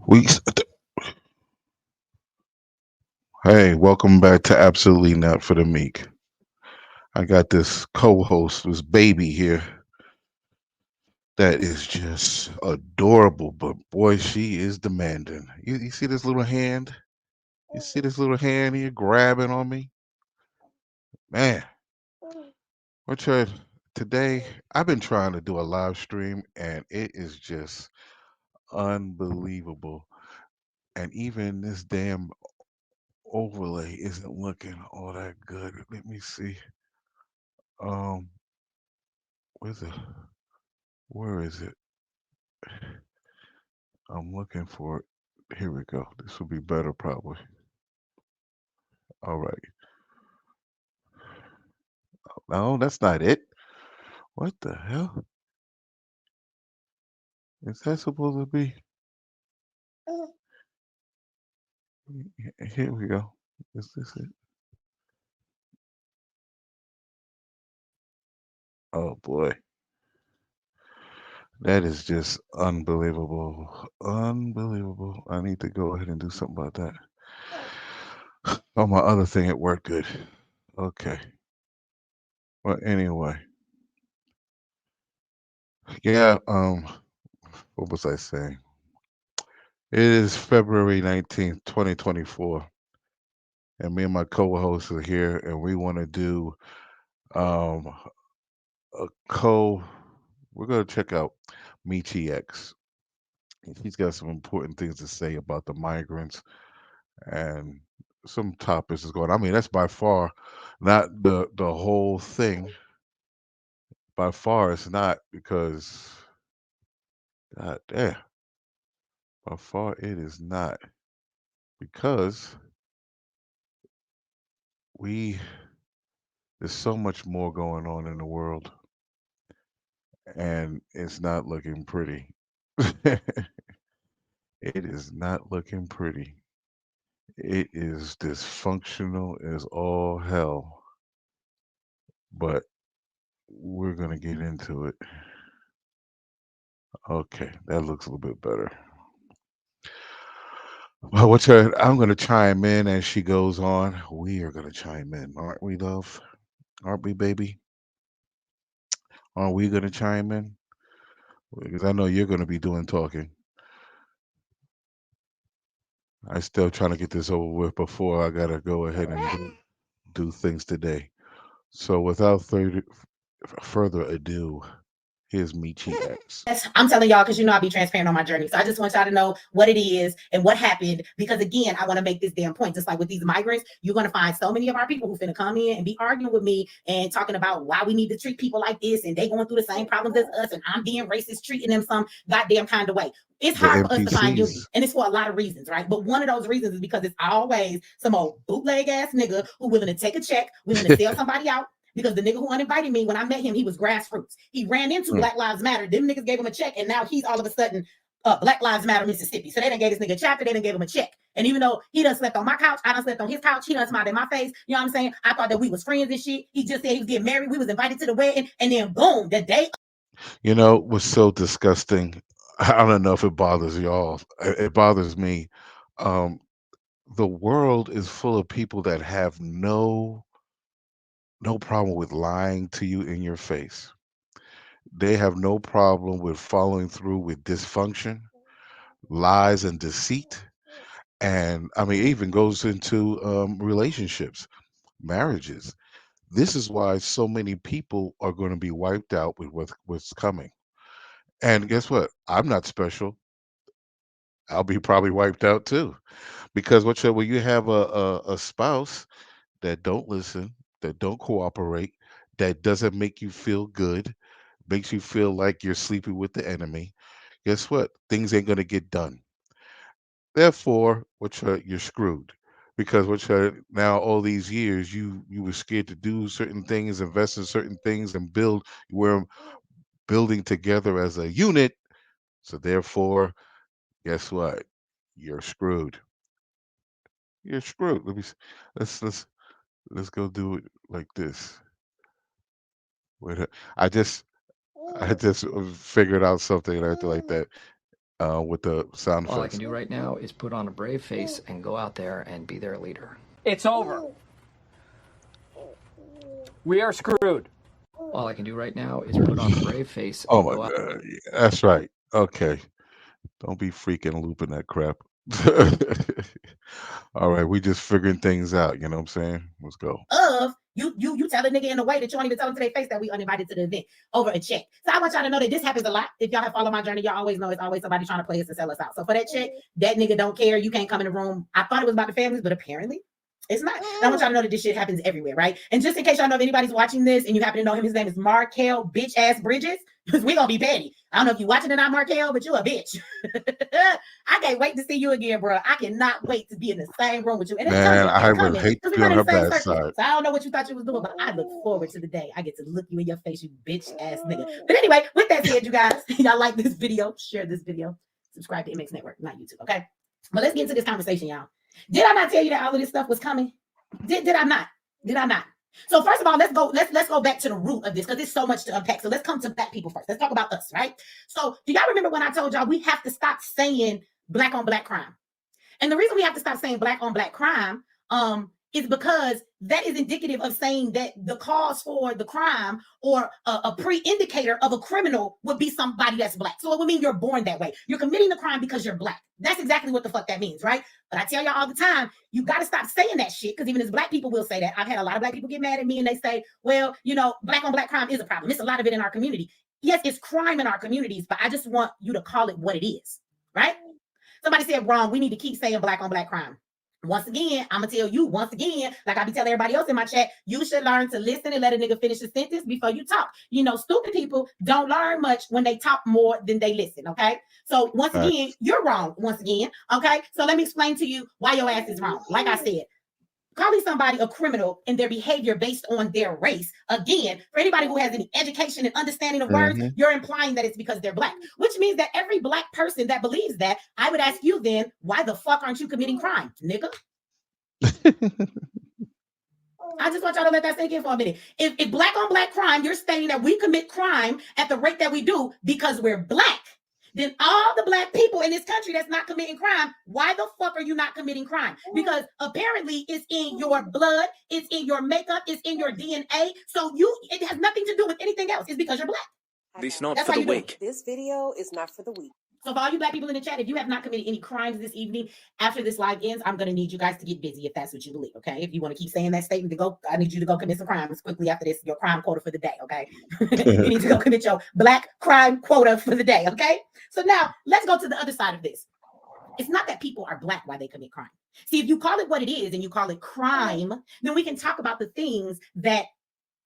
We Hey, welcome back to Absolutely Not for the Meek. I got this co-host, this baby here that is just adorable, but boy, she is demanding. You see this little hand? You see this little hand here grabbing on me? Man, what's your today? I've been trying to do a live stream and it is just unbelievable. And even this damn overlay isn't looking all that good. Let me see. Um, where's it? Where is it? I'm looking for it. Here we go. This will be better probably. All right. No, that's not it. What the hell? Is that supposed to be? Here we go. Is this it? Oh boy. That is just unbelievable. Unbelievable. I need to go ahead and do something about that. Oh, my other thing it worked good. Okay. Well, anyway. Yeah, what was I saying? It is February 19th, 2024, and me and my co-host are here, and we want to do um a co. We're gonna check out Meeche X. He's got some important things to say about the migrants and some topics is going. I mean, that's by far not the whole thing. By far, it's not because God damn. By far, it is not because we there's so much more going on in the world, and it's not looking pretty. It is not looking pretty. It is dysfunctional as all hell, but we're going to get into it. Okay, that looks a little bit better. Well, I'm going to chime in as she goes on. We are going to chime in, aren't we, love? Aren't we, baby? Aren't we going to chime in? Because I know you're going to be doing talking. I still trying to get this over with before I got to go ahead and do things today. So without further ado, here's Michi X. I'm telling y'all because I be transparent on my journey. So I just want y'all to know what it is and what happened. Because again, I want to make this damn point. Just like with these migrants, you're gonna find so many of our people who finna come in and be arguing with me and talking about why we need to treat people like this and they going through the same problems as us and I'm being racist, treating them some goddamn kind of way. It's The hard for us to find unity, NPCs. and it's for a lot of reasons, right? But one of those reasons is because it's always some old bootleg ass nigga who willing to take a check, willing to sell somebody out, because the nigga who uninvited me when I met him, he was grassroots. He ran into Mm. Black Lives Matter. Them niggas gave him a check, and now he's all of a sudden Black Lives Matter Mississippi. So they done gave this nigga a chapter, they done gave him a check. And even though he done slept on my couch, I done slept on his couch, he done smiled in my face. You know what I'm saying? I thought that we was friends and shit. He just said he was getting married. We was invited to the wedding, and then boom, the day. You know what's so disgusting? I don't know if it bothers y'all. It bothers me. Um, the world is full of people that have no problem with lying to you in your face. They have no problem with following through with dysfunction, lies, and deceit. And I mean, it even goes into relationships, marriages. This is why so many people are going to be wiped out with what's coming. And guess what? I'm not special. I'll be probably wiped out too. Because when you have a spouse that don't listen, that don't cooperate, that doesn't make you feel good, makes you feel like you're sleeping with the enemy, guess what? Things ain't gonna get done. Therefore, you're screwed. Because now all these years you were scared to do certain things, invest in certain things, and build. We're building together as a unit. So therefore, guess what? You're screwed. You're screwed. Let's let's go do it like this. Wait, I just figured out something and everything like that. with the sound effects. All I can do right now is put on a brave face and go out there and be their leader. It's over. We are screwed. All I can do right now is put on a brave face and Oh my go out. God. That's right. Okay. Don't be freaking looping that crap. All right. We just figuring things out. You know what I'm saying? Let's go. Of you tell a nigga in a way that you don't even tell them to their face that we uninvited to the event over a check. So I want y'all to know that this happens a lot. If y'all have followed my journey, y'all always know it's always somebody trying to play us and sell us out. So for that check, that nigga don't care. You can't come in the room. I thought it was about the families, but apparently it's not. And I want y'all to know that this shit happens everywhere, right? And just in case y'all know if anybody's watching this and you happen to know him, his name is Markel bitch ass Bridges, because we gonna be petty. I don't know if you're watching it or not, Markel, but you a bitch. I can't wait to see you again, bro. I cannot wait to be in the same room with you. And Man, I would hate to be on her bad side. So I don't know what you thought you was doing, but I look forward to the day I get to look you in your face, you bitch ass nigga. But anyway, with that said, you guys, y'all like this video, share this video, subscribe to MX Network, not YouTube, okay? But let's get into this conversation, y'all. Did I not tell you that all of this stuff was coming? Did I not? Did I not? So first of all, let's go back to the root of this because there's so much to unpack. So let's come to Black people first. Let's talk about us, right? So do y'all remember when I told y'all we have to stop saying Black on Black crime? And the reason we have to stop saying Black on Black crime is because that is indicative of saying that the cause for the crime or a pre-indicator of a criminal would be somebody that's Black. So it would mean you're born that way. You're committing the crime because you're Black. That's exactly what the fuck that means, right? But I tell y'all all the time, you got to stop saying that shit because even as Black people will say that. I've had a lot of Black people get mad at me and they say, well, you know, Black on Black crime is a problem. It's a lot of it in our community. Yes, it's crime in our communities, but I just want you to call it what it is, right? Somebody said, wrong, we need to keep saying Black on Black crime. Once again, I'm going to tell you once again, like I be telling everybody else in my chat, you should learn to listen and let a nigga finish a sentence before you talk. You know, stupid people don't learn much when they talk more than they listen, okay? So once again, you're wrong once again, okay? So let me explain to you why your ass is wrong. Like I said, calling somebody a criminal in their behavior based on their race, again, for anybody who has any education and understanding of words, you're implying that it's because they're Black, which means that every Black person that believes that, I would ask you then, why the fuck aren't you committing crime, nigga? I just want y'all to let that sink in for a minute. If Black on Black crime, you're stating that we commit crime at the rate that we do because we're Black, then all the Black people in this country that's not committing crime, why the fuck are you not committing crime? Because apparently it's in your blood, it's in your makeup, it's in your DNA. So it has nothing to do with anything else. It's because you're Black. This not for the weak. This video is not for the weak. So for all you Black people in the chat, if you have not committed any crimes this evening, after this live ends, I'm going to need you guys to get busy if that's what you believe, okay? If you want to keep saying that statement, I need you to go commit some crimes quickly after this, your crime quota for the day, okay? You need to go commit your Black crime quota for the day, okay? So now, let's go to the other side of this. It's not that people are Black while they commit crime. See, if you call it what it is and you call it crime, then we can talk about the things that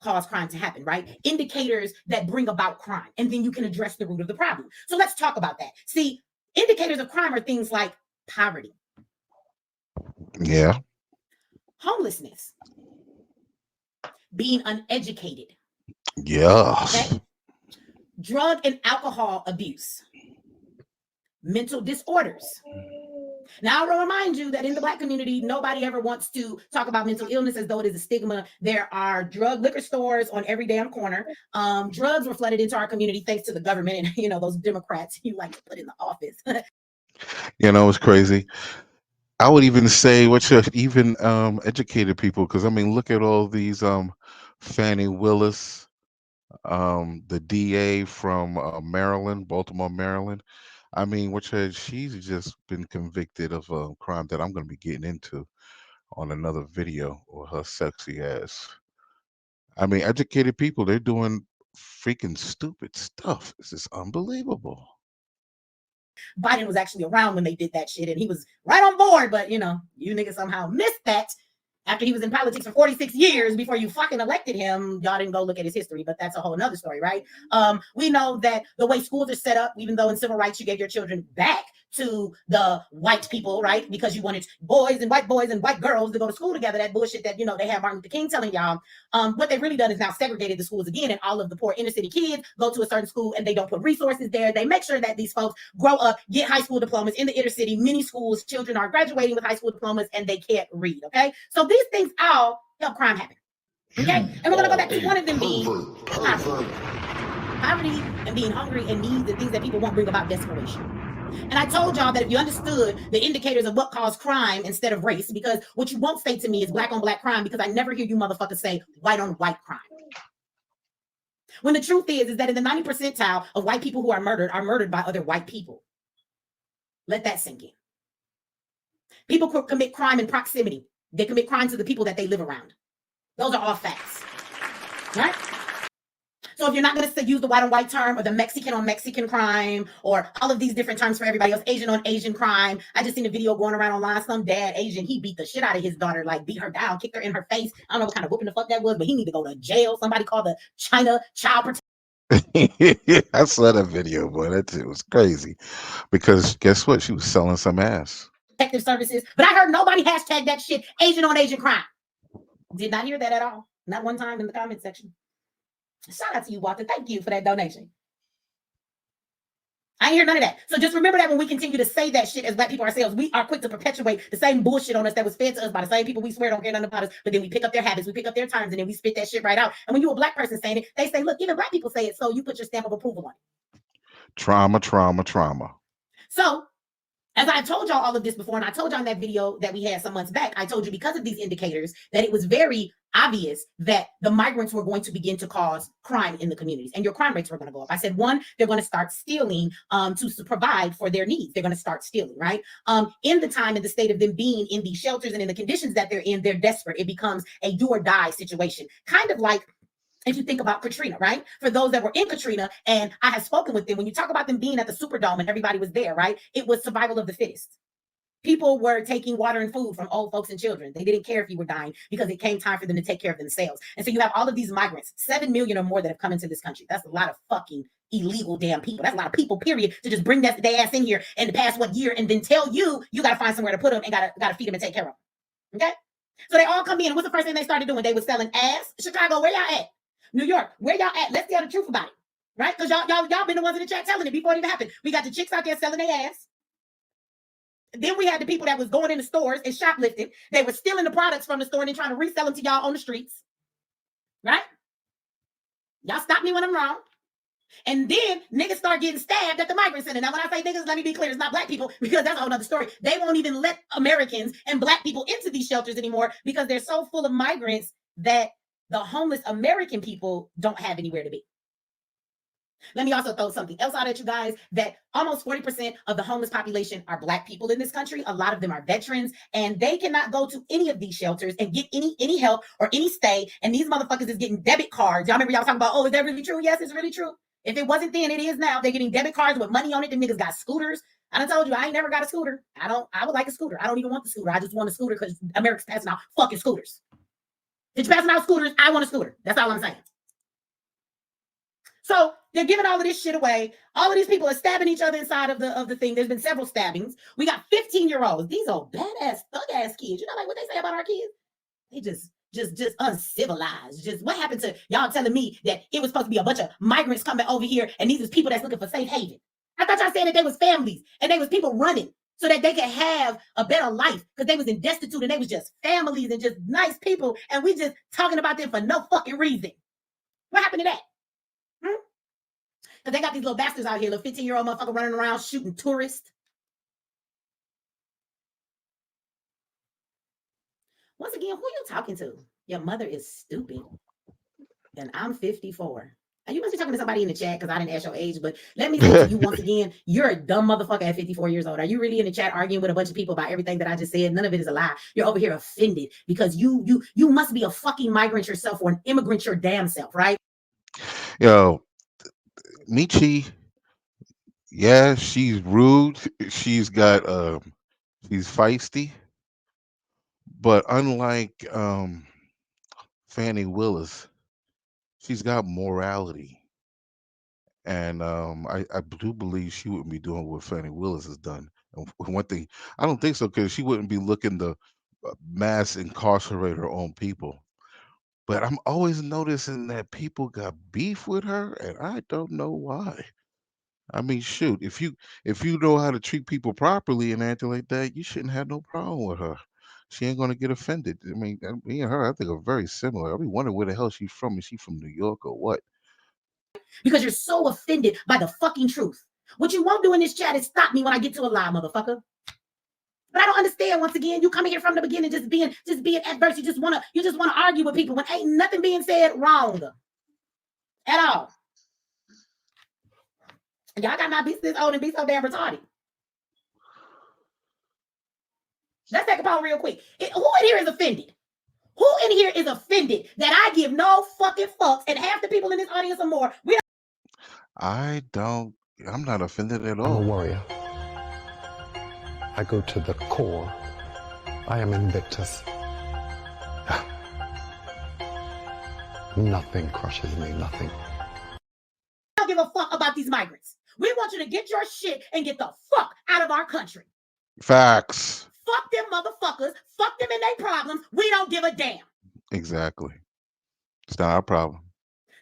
cause crime to happen, right? Indicators that bring about crime, and then you can address the root of the problem. So let's talk about that. See, indicators of crime are things like poverty. Yeah. Homelessness. Being uneducated. Yeah. Okay? Drug and alcohol abuse. Mental disorders. Now, I will remind you that in the Black community, nobody ever wants to talk about mental illness as though it is a stigma. There are liquor stores on every damn corner. Drugs were flooded into our community thanks to the government and, you know, those Democrats you like to put in the office. You know, it's crazy. I would even say, even educated people, because I mean, look at all these Fannie Willis, the DA from Maryland, Baltimore, Maryland. I mean, she's just been convicted of a crime that I'm going to be getting into on another video, or her sexy ass. I mean, educated people, they're doing freaking stupid stuff. This is unbelievable. Biden was actually around when they did that shit, and he was right on board, but you know, you niggas somehow missed that. After he was in politics for 46 years before you fucking elected him, y'all didn't go look at his history, but that's a whole nother story, right? We know that the way schools are set up, even though in civil rights you gave your children back to the white people, right? Because you wanted boys and white girls to go to school together. That bullshit that, you know, they had Martin Luther King telling y'all. What they've really done is now segregated the schools again, and all of the poor inner city kids go to a certain school and they don't put resources there. They make sure that these folks grow up, get high school diplomas in the inner city. Many schools, children are graduating with high school diplomas and they can't read, okay? So these things all help crime happen, okay? And we're going to go back to one of them being poverty and being hungry and needs and things that people won't bring about desperation. And I told y'all that if you understood the indicators of what caused crime instead of race, because what you won't say to me is black on black crime, because I never hear you motherfuckers say white on white crime. When the truth is that in the 90th percentile of white people who are murdered by other white people. Let that sink in. People commit crime in proximity. They commit crime to the people that they live around. Those are all facts, right? So if you're not going to use the white on white term or the Mexican on Mexican crime or all of these different terms for everybody else, Asian on Asian crime. I just seen a video going around online. Some dad, Asian, he beat the shit out of his daughter, like beat her down, kicked her in her face. I don't know what kind of whooping the fuck that was, but he need to go to jail. Somebody call the China Child Protection. I saw that video, boy. That shit was crazy. Because guess what? She was selling some ass. Services, but I heard nobody hashtag that shit Asian on Asian crime. Did not hear that at all. Not one time in the comment section. Shout out to you, Walter. Thank you for that donation. I ain't hear none of that. So just remember that when we continue to say that shit as black people ourselves, we are quick to perpetuate the same bullshit on us that was fed to us by the same people we swear don't care nothing about us, but then we pick up their habits, we pick up their terms, and then we spit that shit right out. And when you're a black person saying it, they say, look, even black people say it, so you put your stamp of approval on it. Trauma, trauma, trauma. So as I told y'all all of this before, and I told y'all in that video that we had some months back, I told you because of these indicators that it was very obvious that the migrants were going to begin to cause crime in the communities and your crime rates were going to go up. I said, one, they're going to start stealing to provide for their needs. They're going to start stealing, right? In the time, in the state of them being in these shelters and in the conditions that they're in, they're desperate. It becomes a do or die situation, kind of like if you think about Katrina, right? For those that were in Katrina, and I have spoken with them, when you talk about them being at the Superdome and everybody was there, right? It was survival of the fittest. People were taking water and food from old folks and children. They didn't care if you were dying because it came time for them to take care of themselves. And so you have all of these migrants, 7 million or more that have come into this country. That's a lot of fucking illegal damn people. That's a lot of people, period, to just bring their ass in here in the past year and then tell you got to find somewhere to put them and got to feed them and take care of them. Okay? So they all come in. What's the first thing they started doing? They were selling ass. Chicago, where y'all at? New York, where y'all at? Let's tell the truth about it, right? Because y'all been the ones in the chat telling it before it even happened. We got the chicks out there selling their ass. Then we had the people that was going in the stores and shoplifting. They were stealing the products from the store and then trying to resell them to y'all on the streets, right? Y'all stop me when I'm wrong. And then niggas start getting stabbed at the migrant center. Now, when I say niggas, let me be clear, it's not black people, because that's a whole other story. They won't even let Americans and black people into these shelters anymore because they're so full of migrants that the homeless American people don't have anywhere to be. Let me also throw something else out at you guys, that almost 40% of the homeless population are black people in this country. A lot of them are veterans, and they cannot go to any of these shelters and get any help or any stay. And these motherfuckers is getting debit cards. Y'all remember y'all talking about, oh, is that really true? Yes, it's really true. If it wasn't then, it is now. They're getting debit cards with money on it. The niggas got scooters. I done told you, I ain't never got a scooter. I would like a scooter. I don't even want the scooter. I just want a scooter because America's passing out fucking scooters. If you're passing out scooters, I want a scooter. That's all I'm saying. So they're giving all of this shit away. All of these people are stabbing each other inside of the thing. There's been several stabbings. We got 15-year-olds. These are badass, thug-ass kids. You know, like what they say about our kids? They just uncivilized. Just what happened to y'all telling me that it was supposed to be a bunch of migrants coming over here and these was people that's looking for safe haven? I thought y'all said that they was families and they was people running so that they could have a better life because they was in destitute and they was just families and just nice people, and we just talking about them for no fucking reason. What happened to that? Because they got these little bastards out here, little 15-year-old motherfucker running around shooting tourists. Once again, who you talking to? Your mother is stupid. And I'm 54. And you must be talking to somebody in the chat because I didn't ask your age, but let me say to you once again, you're a dumb motherfucker at 54 years old. Are you really in the chat arguing with a bunch of people about everything that I just said? None of it is a lie. You're over here offended because you must be a fucking migrant yourself or an immigrant your damn self, right? Yo, Meeche, yeah, she's rude. She's got she's feisty, but unlike Fannie Willis, she's got morality. And I do believe she wouldn't be doing what Fannie Willis has done. And one thing, I don't think so, because she wouldn't be looking to mass incarcerate her own people. But I'm always noticing that people got beef with her, and I don't know why. I mean, shoot, if you know how to treat people properly and acting like that, you shouldn't have no problem with her. She ain't gonna get offended. I mean, me and her, I think, are very similar. I be wondering where the hell she's from. Is she from New York or what? Because you're so offended by the fucking truth. What you won't do in this chat is stop me when I get to a lie, motherfucker. But I don't understand. Once again, you coming here from the beginning, just being adverse. You just wanna argue with people when ain't nothing being said wrong at all. Y'all got my business old and be so damn retarded. Let's take a poll real quick. Who in here is offended? Who in here is offended that I give no fucking fucks and half the people in this audience or more? I'm not offended at I'm a all. warrior. I go to the core. I am Invictus. Nothing crushes me, nothing. I don't give a fuck about these migrants. We want you to get your shit and get the fuck out of our country. Facts. Fuck them motherfuckers. Fuck them and their problems. We don't give a damn. Exactly. It's not our problem.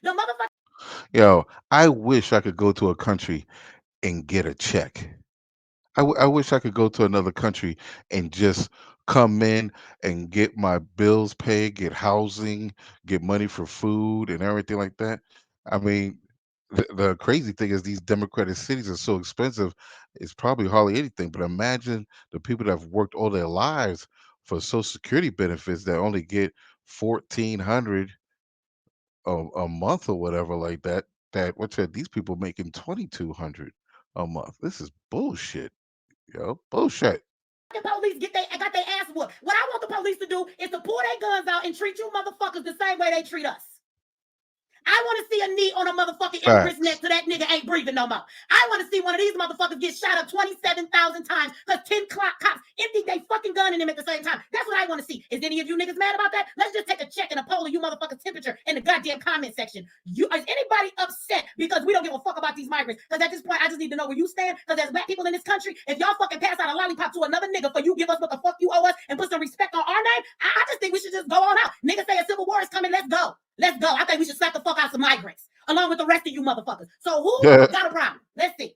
The motherfucker. Yo, I wish I could go to a country and get a check. I wish I could go to another country and just come in and get my bills paid, get housing, get money for food and everything like that. I mean, the crazy thing is these democratic cities are so expensive, it's probably hardly anything. But imagine the people that have worked all their lives for Social Security benefits that only get 1,400 a month or whatever like that. What's that? These people making 2,200 a month. This is bullshit. Yo, bullshit. The police got their ass whooped. What I want the police to do is to pull their guns out and treat you motherfuckers the same way they treat us. I want to see a knee on a motherfucking immigrant's neck so that nigga ain't breathing no more. I want to see one of these motherfuckers get shot up 27,000 times because 10 cops emptied they fucking gun in him at the same time. That's what I want to see. Is any of you niggas mad about that? Let's just take a check and a poll of you motherfuckers' temperature in the goddamn comment section. Is anybody upset because we don't give a fuck about these migrants? Because at this point, I just need to know where you stand. Because as black people in this country, if y'all fucking pass out a lollipop to another nigga for you give us what the fuck you owe us and put some respect on our name, I just think we should just go on out. Niggas say a civil war is coming. Let's go. Let's go. I think we should slap the fuck out some migrants along with the rest of you motherfuckers. So who got a problem? Let's see.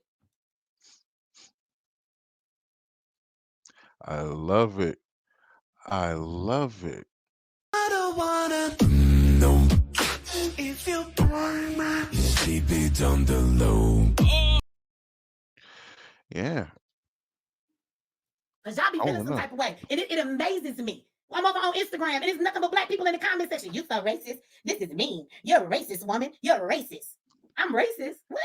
I love it. I love it. I don't wanna know if you burn my keep it on the low. Yeah. Because y'all be feeling some type of way. And it amazes me. I'm over on Instagram and it's nothing but black people in the comment section. You so racist. This is mean. You're a racist woman. You're a racist. I'm racist. What?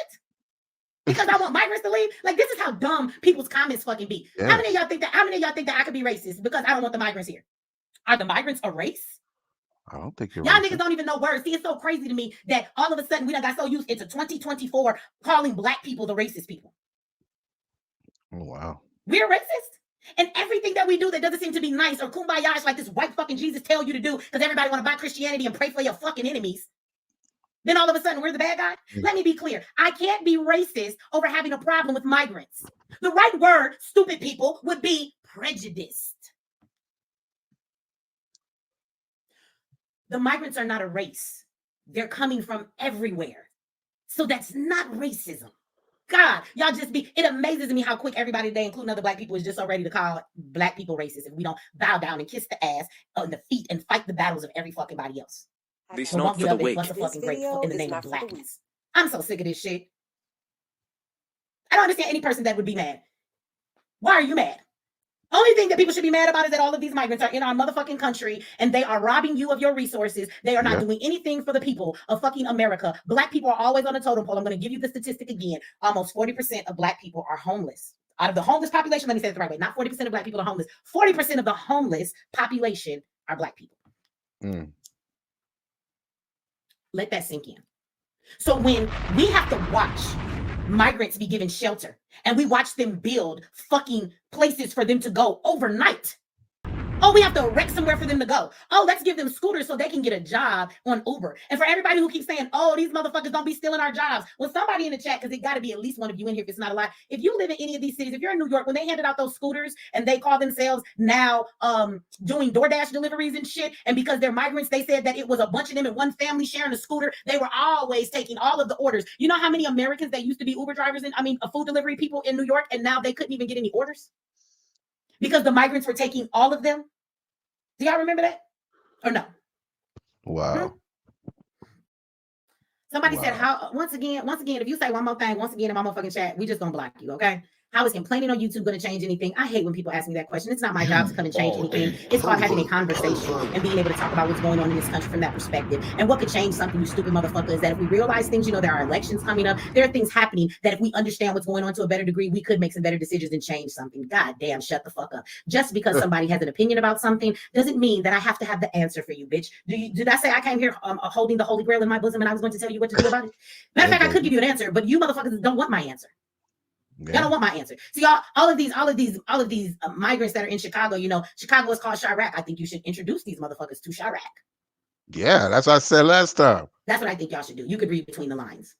Because I want migrants to leave? Like, this is how dumb people's comments fucking be. Yes. How many of y'all think that I could be racist because I don't want the migrants here? Are the migrants a race? I don't think you're y'all racist. Niggas don't even know words. See, it's so crazy to me that all of a sudden we done got so used into 2024 calling black people the racist people. Oh, wow. We're racist? And everything that we do that doesn't seem to be nice or kumbaya like this white fucking Jesus tell you to do because everybody want to buy Christianity and pray for your fucking enemies. Then all of a sudden we're the bad guy? Let me be clear. I can't be racist over having a problem with migrants. The right word, stupid people, would be prejudiced. The migrants are not a race. They're coming from everywhere. So that's not racism. God, y'all just it amazes me how quick everybody today, including other black people, is just so ready to call black people racist if we don't bow down and kiss the ass on the feet and fight the battles of every fucking body else. This Not for the weak. This video in the is name not of for the weak. blackness. I'm so sick of this shit. I don't understand any person that would be mad. Why are you mad? Only thing that people should be mad about is that all of these migrants are in our motherfucking country and they are robbing you of your resources. They are not doing anything for the people of fucking America. Black people are always on the totem pole. I'm going to give you the statistic again. Almost 40% of black people are homeless. Out of the homeless population, let me say it the right way. Not 40% of black people are homeless. 40% of the homeless population are black people. Let that sink in. So when we have to watch migrants be given shelter and we watch them build fucking places for them to go overnight. Oh, we have to wreck somewhere for them to go. Oh, let's give them scooters so they can get a job on Uber. And for everybody who keeps saying, oh, these motherfuckers don't be stealing our jobs. Well, somebody in the chat, because it got to be at least one of you in here if it's not a lie. If you live in any of these cities, if you're in New York, when they handed out those scooters and they call themselves now doing DoorDash deliveries and shit, and because they're migrants, they said that it was a bunch of them in one family sharing a scooter. They were always taking all of the orders. You know how many Americans that used to be Uber drivers and food delivery people in New York, and now they couldn't even get any orders? Because the migrants were taking all of them. Do y'all remember that? Or no? Wow. Somebody said, Wow. how, once again, if you say one more thing, once again in my motherfucking chat, we just gonna block you, okay? How is complaining on YouTube gonna change anything? I hate when people ask me that question. It's not my job to come and change anything. It's called having a conversation and being able to talk about what's going on in this country from that perspective. And what could change something, you stupid motherfucker, is that if we realize things, you know, there are elections coming up, there are things happening that if we understand what's going on to a better degree, we could make some better decisions and change something. God damn, shut the fuck up. Just because somebody has an opinion about something doesn't mean that I have to have the answer for you, bitch. Did I say I came here holding the Holy Grail in my bosom and I was going to tell you what to do about it? Matter of fact, I could give you an answer, but you motherfuckers don't want my answer. Y'all don't want my answer. See, all of these migrants that are in Chicago, you know, Chicago is called Chirac. I think you should introduce these motherfuckers to Chirac. Yeah, that's what I said last time. That's what I think y'all should do. You could read between the lines.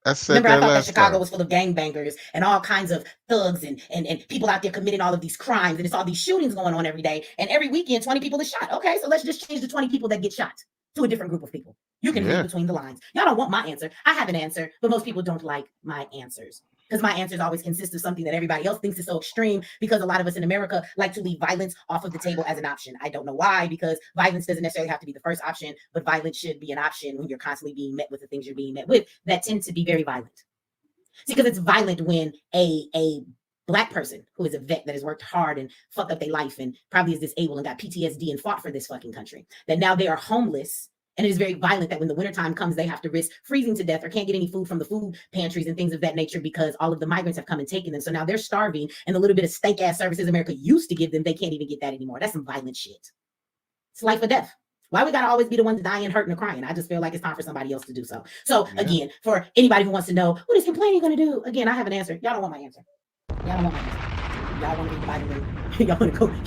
I said Remember, I that thought that last Chicago time. was full of gangbangers and all kinds of thugs and people out there committing all of these crimes, and it's all these shootings going on every day, and every weekend 20 people is shot. Okay, so let's just change the 20 people that get shot to a different group of people. You can read between the lines. Y'all don't want my answer. I have an answer, but most people don't like my answers, because my answers always consist of something that everybody else thinks is so extreme, because a lot of us in America like to leave violence off of the table as an option. I don't know why, because violence doesn't necessarily have to be the first option, but violence should be an option when you're constantly being met with the things you're being met with that tend to be very violent. See, because it's violent when a Black person who is a vet that has worked hard and fucked up their life and probably is disabled and got PTSD and fought for this fucking country, that now they are homeless. And it is very violent that when the wintertime comes, they have to risk freezing to death or can't get any food from the food pantries and things of that nature because all of the migrants have come and taken them. So now they're starving, and the little bit of stank ass services America used to give them, they can't even get that anymore. That's some violent shit. It's life or death. Why we gotta always be the ones dying, hurting, or crying? I just feel like it's time for somebody else to do so. So again, for anybody who wants to know what is complaining gonna do, again, I have an answer. Y'all don't want my answer. Y'all don't want my answer. Y'all want to be divided.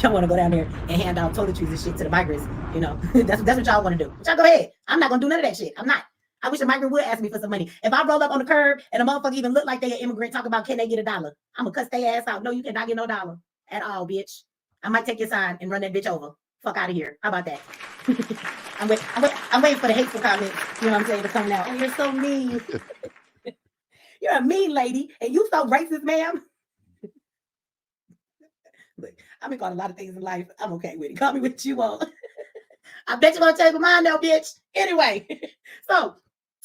Y'all want to go down there and hand out toiletries and shit to the migrants. You know, that's what y'all want to do. Y'all go ahead. I'm not gonna do none of that shit. I'm not. I wish a migrant would ask me for some money. If I roll up on the curb and a motherfucker even look like they an immigrant, talk about can they get $1, I'm gonna cuss their ass out. No, you cannot get no dollar at all, bitch. I might take your sign and run that bitch over. Fuck out of here. How about that? I'm waiting for the hateful comments, you know what I'm saying, to come out. Oh, you're so mean. You're a mean lady, and you so racist, ma'am. Look, I've been called a lot of things in life. I'm okay with it. Call me what you want. I bet you're gonna change my mind now, bitch. Anyway, so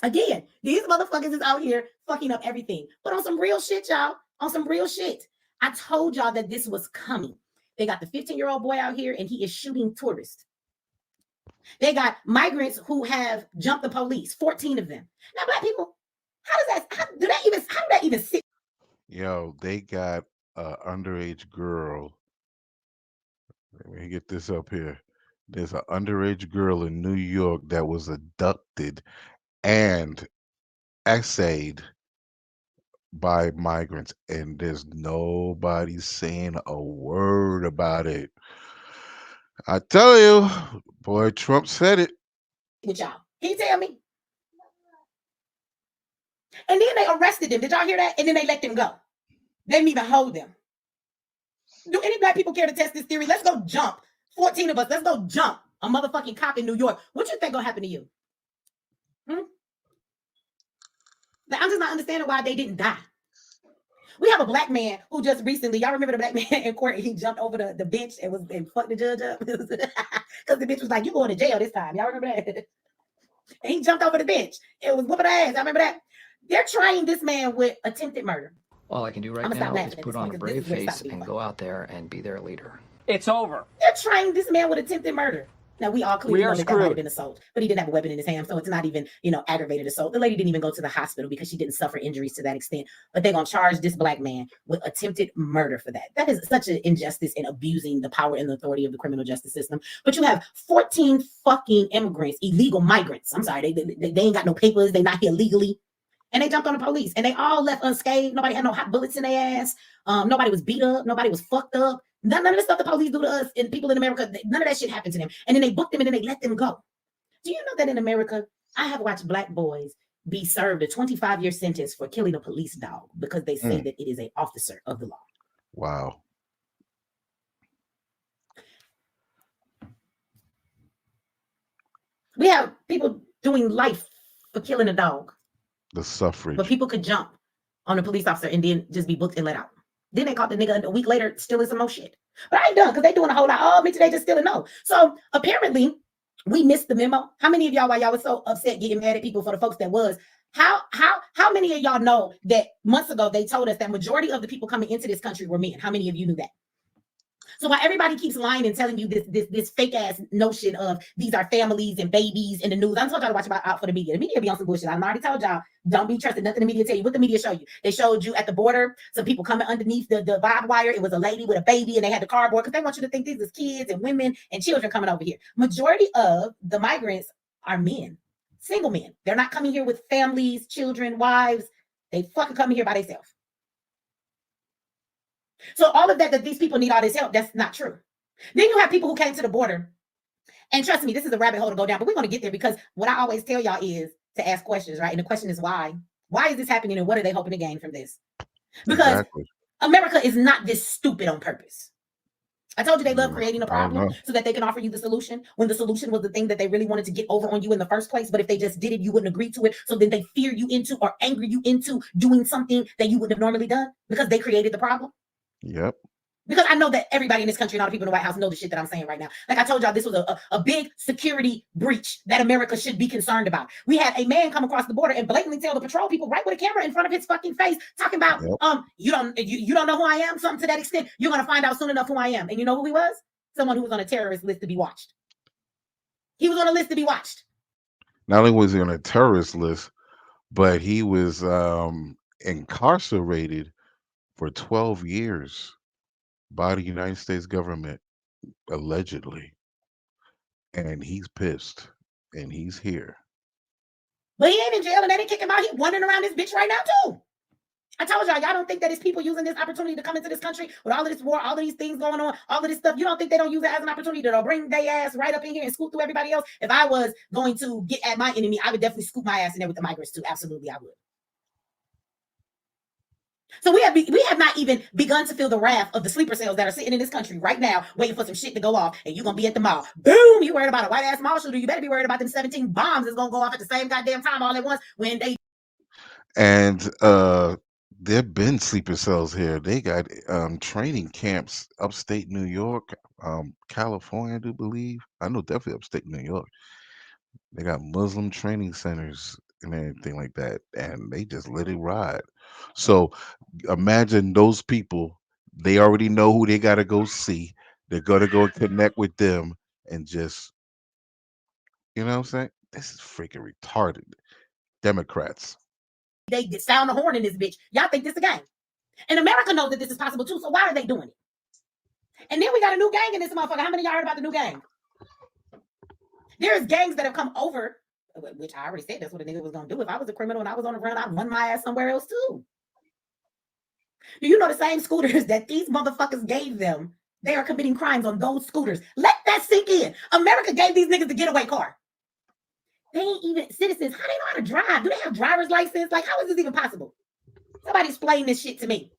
again, these motherfuckers is out here fucking up everything. But on some real shit, y'all. On some real shit. I told y'all that this was coming. They got the 15-year-old boy out here, and he is shooting tourists. They got migrants who have jumped the police, 14 of them. Now, Black people, how do that even sit? Yo, they got an underage girl. Let me get this up here. There's an underage girl in New York that was abducted and essayed by migrants, and there's nobody saying a word about it. I tell you, boy, Trump said it. With y'all. Can you tell me? And then they arrested them. Did y'all hear that? And then they let them go. They didn't even hold them. Do any Black people care to test this theory? Let's go jump. 14 of us. Let's go jump a motherfucking cop in New York. What you think gonna happen to you? I'm just not understanding why they didn't die. We have a Black man who just recently, y'all remember the Black man in court, he jumped over the bench and fucked the judge up? Because the bitch was like, you going to jail this time. Y'all remember that? And he jumped over the bench. It was whooping ass. I remember that. They're trying this man with attempted murder. All I can do right now is put on a brave face and go out there and be their leader. It's over. They're trying this man with attempted murder. Now, we all clearly know that might have been assault, but he didn't have a weapon in his hand, so it's not even, aggravated assault. The lady didn't even go to the hospital because she didn't suffer injuries to that extent, but they're going to charge this Black man with attempted murder for that. That is such an injustice in abusing the power and the authority of the criminal justice system. But you have 14 fucking immigrants, illegal migrants. I'm sorry, they ain't got no papers. They're not here legally. And they jumped on the police, and they all left unscathed. Nobody had no hot bullets in their ass. Nobody was beat up. Nobody was fucked up. None of the stuff the police do to us and people in America, none of that shit happened to them. And then they booked them and then they let them go. Do you know that in America, I have watched Black boys be served a 25-year sentence for killing a police dog because they say that it is an officer of the law. Wow. We have people doing life for killing a dog. The suffrage. But people could jump on a police officer and then just be booked and let out. Then they caught the nigga a week later stealing some more shit. But I ain't done because they doing a whole lot. Oh, me today just stealing. No. So apparently, We missed the memo. How many of y'all, while y'all was so upset getting mad at people for the folks that was, how many of y'all know that months ago they told us that majority of the people coming into this country were men? How many of you knew that? So while everybody keeps lying and telling you this fake ass notion of these are families and babies in the news, I told y'all to watch out for the media. The media be on some bullshit. I already told y'all, don't be trusting nothing the media tell you. What the media show you? They showed you at the border some people coming underneath the barbed wire. It was a lady with a baby and they had the cardboard because they want you to think these is kids and women and children coming over here. Majority of the migrants are men, single men. They're not coming here with families, children, wives. They fucking coming here by themselves. So all of that these people need all this help, that's not true. Then you have people who came to the border, and trust me, this is a rabbit hole to go down, but we're going to get there because what I always tell y'all is to ask questions, right? And the question is why? Why is this happening and what are they hoping to gain from this? Because America is not this stupid on purpose. I told you they love creating a problem so that they can offer you the solution when the solution was the thing that they really wanted to get over on you in the first place. But if they just did it, you wouldn't agree to it. So then they fear you into or anger you into doing something that you wouldn't have normally done because they created the problem. Yep. Because I know that everybody in this country and all the people in the White House know the shit that I'm saying right now. Like I told y'all, this was a big security breach that America should be concerned about. We had a man come across the border and blatantly tell the patrol people right with a camera in front of his fucking face, talking about, you don't know who I am, something to that extent. You're going to find out soon enough who I am. And you know who he was? Someone who was on a terrorist list to be watched. He was on a list to be watched. Not only was he on a terrorist list, but he was incarcerated for 12 years by the United States government, allegedly. And he's pissed. And he's here. But he ain't in jail and they didn't kick him out. He's wandering around this bitch right now, too. I told y'all don't think that it's people using this opportunity to come into this country with all of this war, all of these things going on, all of this stuff. You don't think they don't use it as an opportunity to bring their ass right up in here and scoot through everybody else? If I was going to get at my enemy, I would definitely scoop my ass in there with the migrants, too. Absolutely, I would. So we have not even begun to feel the wrath of the sleeper cells that are sitting in this country right now, waiting for some shit to go off, and you're going to be at the mall. Boom! You worried about a white-ass mall shooter. You better be worried about them 17 bombs that's going to go off at the same goddamn time all at once when they... And there've been sleeper cells here. They got training camps upstate New York, California, I do believe. I know definitely upstate New York. They got Muslim training centers and everything like that, and they just let it ride. So imagine those people, they already know who they got to go see. They're going to go connect with them and just, you know what I'm saying? This is freaking retarded. Democrats. They sound the horn in this bitch. Y'all think this is a game. And America knows that this is possible too, so why are they doing it? And then we got a new gang in this motherfucker. How many of y'all heard about the new gang? There's gangs that have come over, which I already said that's what a nigga was going to do. If I was a criminal and I was on the run, I'd run my ass somewhere else too. Do you know the same scooters that these motherfuckers gave them? They are committing crimes on those scooters. Let that sink in. America gave these niggas the getaway car. They ain't even citizens. How do they know how to drive? Do they have driver's license? Like, how is this even possible? Somebody explain this shit to me.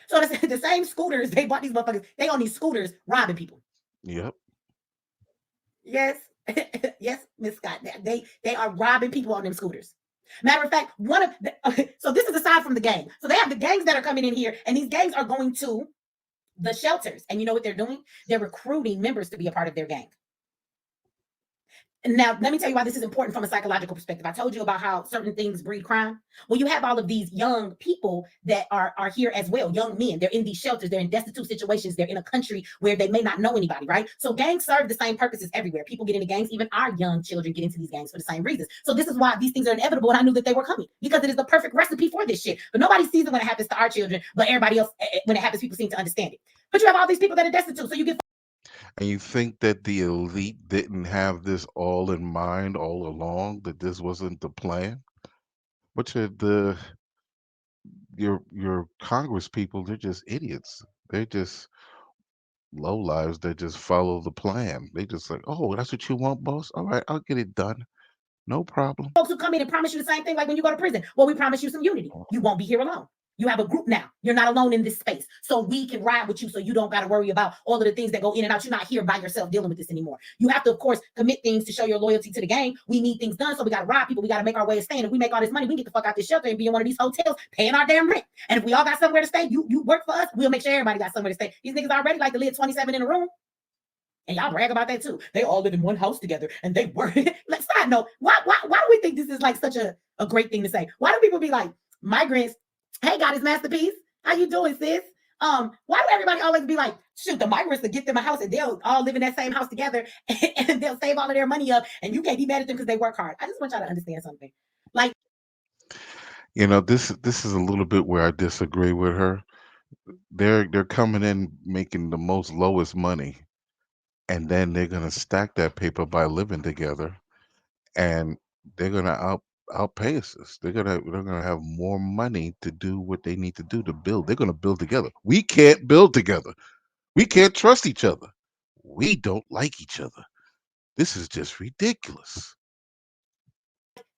So the same scooters they bought these motherfuckers, they on these scooters robbing people. Yep. Yes. Yes, Miss Scott. They are robbing people on them scooters. Matter of fact, so this is aside from the gang. So they have the gangs that are coming in here, and these gangs are going to the shelters. And you know what they're doing? They're recruiting members to be a part of their gang. Now, let me tell you why this is important from a psychological perspective. I told you about how certain things breed crime. Well, you have all of these young people that are here as well, young men. They're in these shelters. They're in destitute situations. They're in a country where they may not know anybody, right? So gangs serve the same purposes everywhere. People get into gangs. Even our young children get into these gangs for the same reasons. So this is why these things are inevitable, and I knew that they were coming because it is the perfect recipe for this shit. But nobody sees it when it happens to our children, but everybody else, when it happens, people seem to understand it. But you have all these people that are destitute, so you get... And you think that the elite didn't have this all in mind all along, that this wasn't the plan? But your Congress people, they're just idiots. They're just lowlives that just follow the plan. They just like, oh, that's what you want, boss? All right, I'll get it done. No problem. Folks who come in and promise you the same thing like when you go to prison. Well, we promise you some unity. You won't be here alone. You have a group now. You're not alone in this space. So we can ride with you so you don't got to worry about all of the things that go in and out. You're not here by yourself dealing with this anymore. You have to, of course, commit things to show your loyalty to the gang. We need things done. So we got to rob people. We got to make our way of staying. If we make all this money, we can get the fuck out this shelter and be in one of these hotels paying our damn rent. And if we all got somewhere to stay, you work for us, we'll make sure everybody got somewhere to stay. These niggas already like to live 27 in a room. And y'all brag about that too. They all live in one house together and they work. Let's not know. Why do we think this is like such a great thing to say? Why do people be like, migrants, hey, got his masterpiece? How you doing, sis? Why do everybody always be like, shoot, the migrants to get them a house and they'll all live in that same house together and they'll save all of their money up and you can't be mad at them because they work hard. I just want y'all to understand something. Like, You know, this is a little bit where I disagree with her. They're coming in making the most lowest money, and then they're gonna stack that paper by living together, and they're gonna outpay us. They're gonna have more money to do what they need to do to build. They're gonna build together. We can't build together. We can't trust each other. We don't like each other. This is just ridiculous.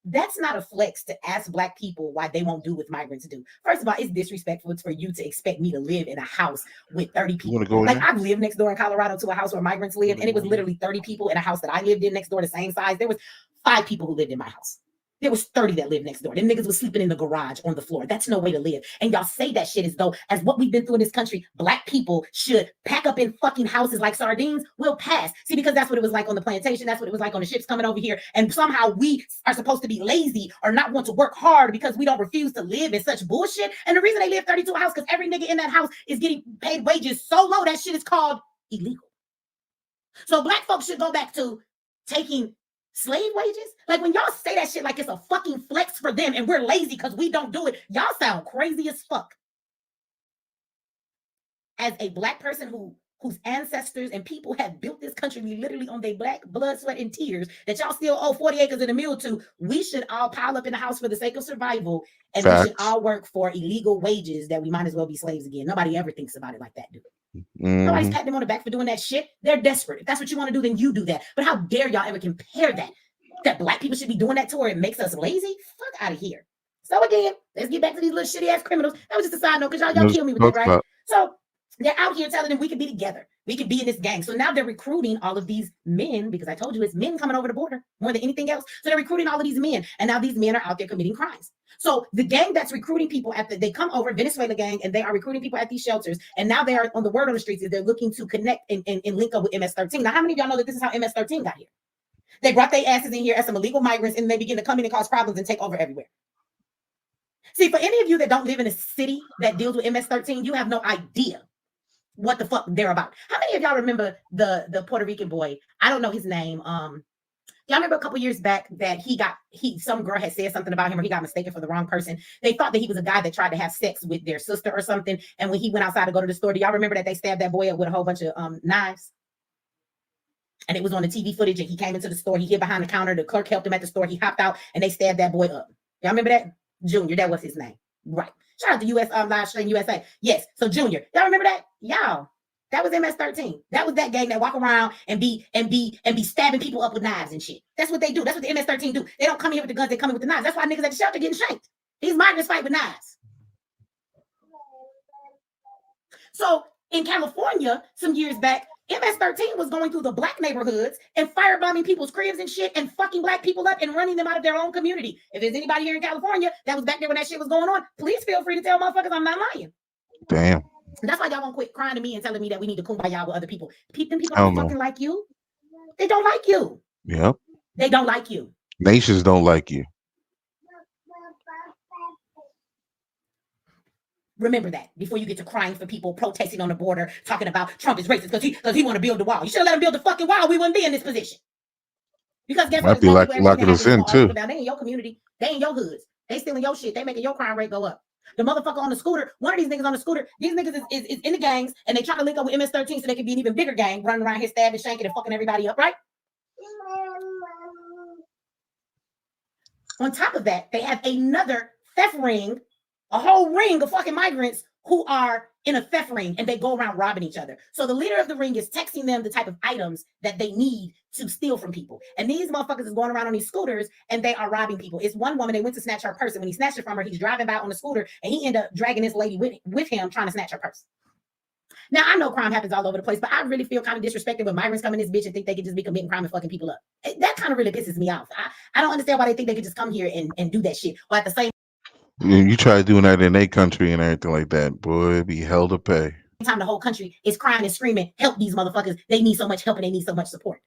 that's not a flex to ask Black people why they won't do what migrants do. First of all, it's disrespectful for you to expect me to live in a house with 30 You want to people. go in Like, there? I've lived next door in Colorado to a house where migrants lived, and it was literally 30 people in a house that I lived in next door, the same size. There was 5 people who lived in my house. There was 30 that lived next door. Them niggas was sleeping in the garage on the floor. That's no way to live. And y'all say that shit as though, as what we've been through in this country, Black people should pack up in fucking houses like sardines. We'll pass. See, because that's what it was like on the plantation. That's what it was like on the ships coming over here. And somehow we are supposed to be lazy or not want to work hard because we don't refuse to live in such bullshit. And the reason they live 32 house, because every nigga in that house is getting paid wages so low, that shit is called illegal. So Black folks should go back to taking slave wages. Like, when y'all say that shit like it's a fucking flex for them and we're lazy because we don't do it, y'all sound crazy as fuck. As a Black person whose ancestors and people have built this country literally on their Black blood, sweat, and tears, that y'all still owe 40 acres and a mule to, we should all pile up in the house for the sake of survival, and we should Facts. all work for illegal wages that we might as well be slaves again. Nobody ever thinks about it like that, dude. Nobody's patting them on the back for doing that shit. They're desperate. If that's what you want to do, then you do that. But how dare y'all ever compare that Black people should be doing that to where it makes us lazy? Fuck out of here. So again, let's get back to these little shitty ass criminals. That was just a side note, because y'all kill me with that, right? So they're out here telling them we can be together. We can be in this gang. So now they're recruiting all of these men, because I told you it's men coming over the border more than anything else. So they're recruiting all of these men. And now these men are out there committing crimes. So the gang that's recruiting people they come over, Venezuela gang, and they are recruiting people at these shelters. And now they are on the word on the streets is they're looking to connect and link up with MS-13. Now, how many of y'all know that this is how MS-13 got here? They brought their asses in here as some illegal migrants, and they begin to come in and cause problems and take over everywhere. See, for any of you that don't live in a city that deals with MS-13, you have no idea what the fuck they're about. How many of y'all remember the Puerto Rican boy? I don't know his name. Y'all remember a couple years back that some girl had said something about him, or he got mistaken for the wrong person. They thought that he was a guy that tried to have sex with their sister or something. And when he went outside to go to the store, do y'all remember that they stabbed that boy up with a whole bunch of knives? And it was on the TV footage, and he came into the store. He hid behind the counter. The clerk helped him at the store. He hopped out, and they stabbed that boy up. Y'all remember that? Junior, that was his name. Right. Shout out to US Live Stream USA. Yes. So Junior, y'all remember that? Y'all, that was MS-13. That was that gang that walk around and be stabbing people up with knives and shit. That's what they do. That's what the MS-13 do. They don't come here with the guns. They come in with the knives. That's why niggas at the shelter getting shanked. These migrants fight with knives. So in California, some years back, MS-13 was going through the Black neighborhoods and firebombing people's cribs and shit and fucking Black people up and running them out of their own community. If there's anybody here in California that was back there when that shit was going on, please feel free to tell motherfuckers I'm not lying. Damn. That's why y'all won't quit crying to me and telling me that we need to kumbaya with other people. Them people I don't don't fucking know. like you. They don't like you. Yep. They don't like you. Nations don't like you. Remember that before you get to crying for people protesting on the border, talking about Trump is racist because he want to build the wall. You should have let him build the fucking wall. We wouldn't be in this position. Because guess what? Might be locking us in too. They in your community. They in your hoods. They stealing your shit. They making your crime rate go up. The motherfucker on the scooter, one of these niggas on the scooter, these niggas is in the gangs, and they trying to link up with MS-13 so they can be an even bigger gang, running around here stabbing, shanking, and fucking everybody up, right? On top of that, they have another theft ring, a whole ring of fucking migrants who are in a theft ring, and they go around robbing each other. So the leader of the ring is texting them the type of items that they need to steal from people. And these motherfuckers is going around on these scooters, and they are robbing people. It's one woman, they went to snatch her purse, and when he snatched it from her, he's driving by on the scooter, and he ended up dragging this lady with him, trying to snatch her purse. Now, I know crime happens all over the place, but I really feel kind of disrespected when migrants come in this bitch and think they can just be committing crime and fucking people up. That kind of really pisses me off. I don't understand why they think they can just come here and do that shit. Or at the same You try doing that in a country and everything like that, boy, it'd be hell to pay. time the whole country is crying and screaming, help these motherfuckers. They need so much help and they need so much support.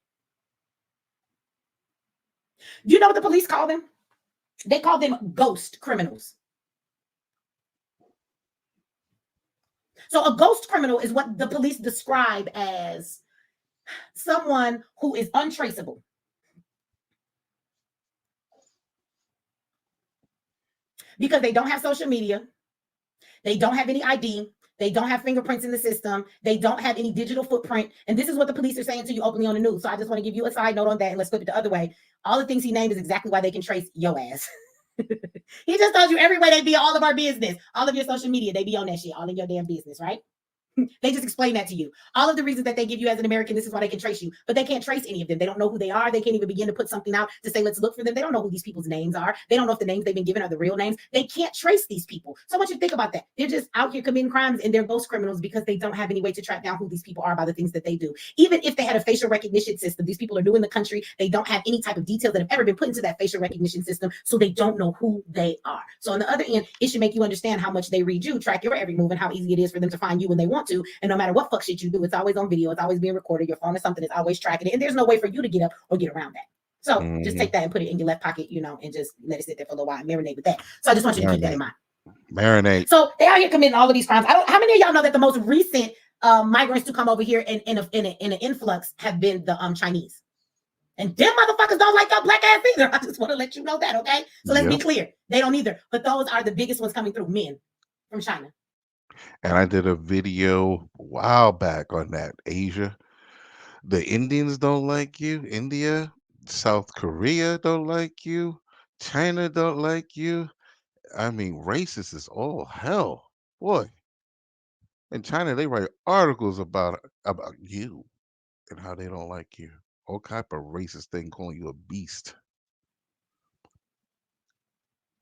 You know what the police call them? They call them ghost criminals. So a ghost criminal is what the police describe as someone who is untraceable. Because they don't have social media. They don't have any ID. They don't have fingerprints in the system. They don't have any digital footprint. And this is what the police are saying to you openly on the news. So I just want to give you a side note on that, and let's flip it the other way. All the things he named is exactly why they can trace your ass. He just told you every way they be all of our business. All of your social media, they be on that shit. All in your damn business, right? They just explain that to you. All of the reasons that they give you as an American, this is why they can trace you. But they can't trace any of them. They don't know who they are. They can't even begin to put something out to say, let's look for them. They don't know who these people's names are. They don't know if the names they've been given are the real names. They can't trace these people. So I want you to think about that. They're just out here committing crimes and they're ghost criminals because they don't have any way to track down who these people are by the things that they do. Even if they had a facial recognition system, these people are new in the country. They don't have any type of details that have ever been put into that facial recognition system. So they don't know who they are. So on the other end, it should make you understand how much they read you, track your every move, and how easy it is for them to find you when they want to. And no matter what fuck shit you do, it's always on video, it's always being recorded, your phone or something is always tracking it, and there's no way for you to get up or get around that. So just take that and put it in your left pocket, and just let it sit there for a little while and marinate with that. So I just want you to keep that in mind. Marinate. So they are here committing all of these crimes. How many of y'all know that the most recent migrants to come over here in an influx have been the Chinese? And them motherfuckers don't like your black ass either. I just want to let you know that, okay? So let's be clear. They don't either. But those are the biggest ones coming through, men from China. And I did a video a while back on that. Asia. The Indians don't like you. India, South Korea don't like you. China don't like you. I mean, racist is all hell. Boy. In China, they write articles about you and how they don't like you. All type of racist thing calling you a beast.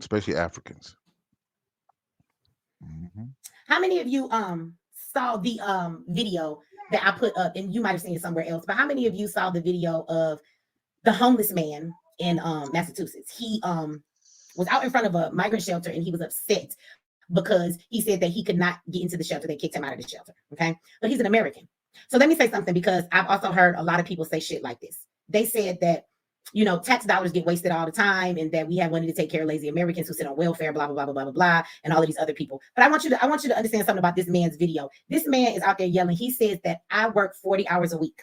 Especially Africans. How many of you saw the video that I put up, and you might have seen it somewhere else, but how many of you saw the video of the homeless man in Massachusetts? He was out in front of a migrant shelter and he was upset because he said that he could not get into the shelter. They kicked him out of the shelter. Okay. But he's an American. So let me say something, because I've also heard a lot of people say shit like this. They said that, tax dollars get wasted all the time, and that we have money to take care of lazy Americans who sit on welfare, blah, blah, blah, blah, blah, blah, blah, and all of these other people. But I want you to understand something about this man's video. This man is out there yelling. He says that I work 40 hours a week,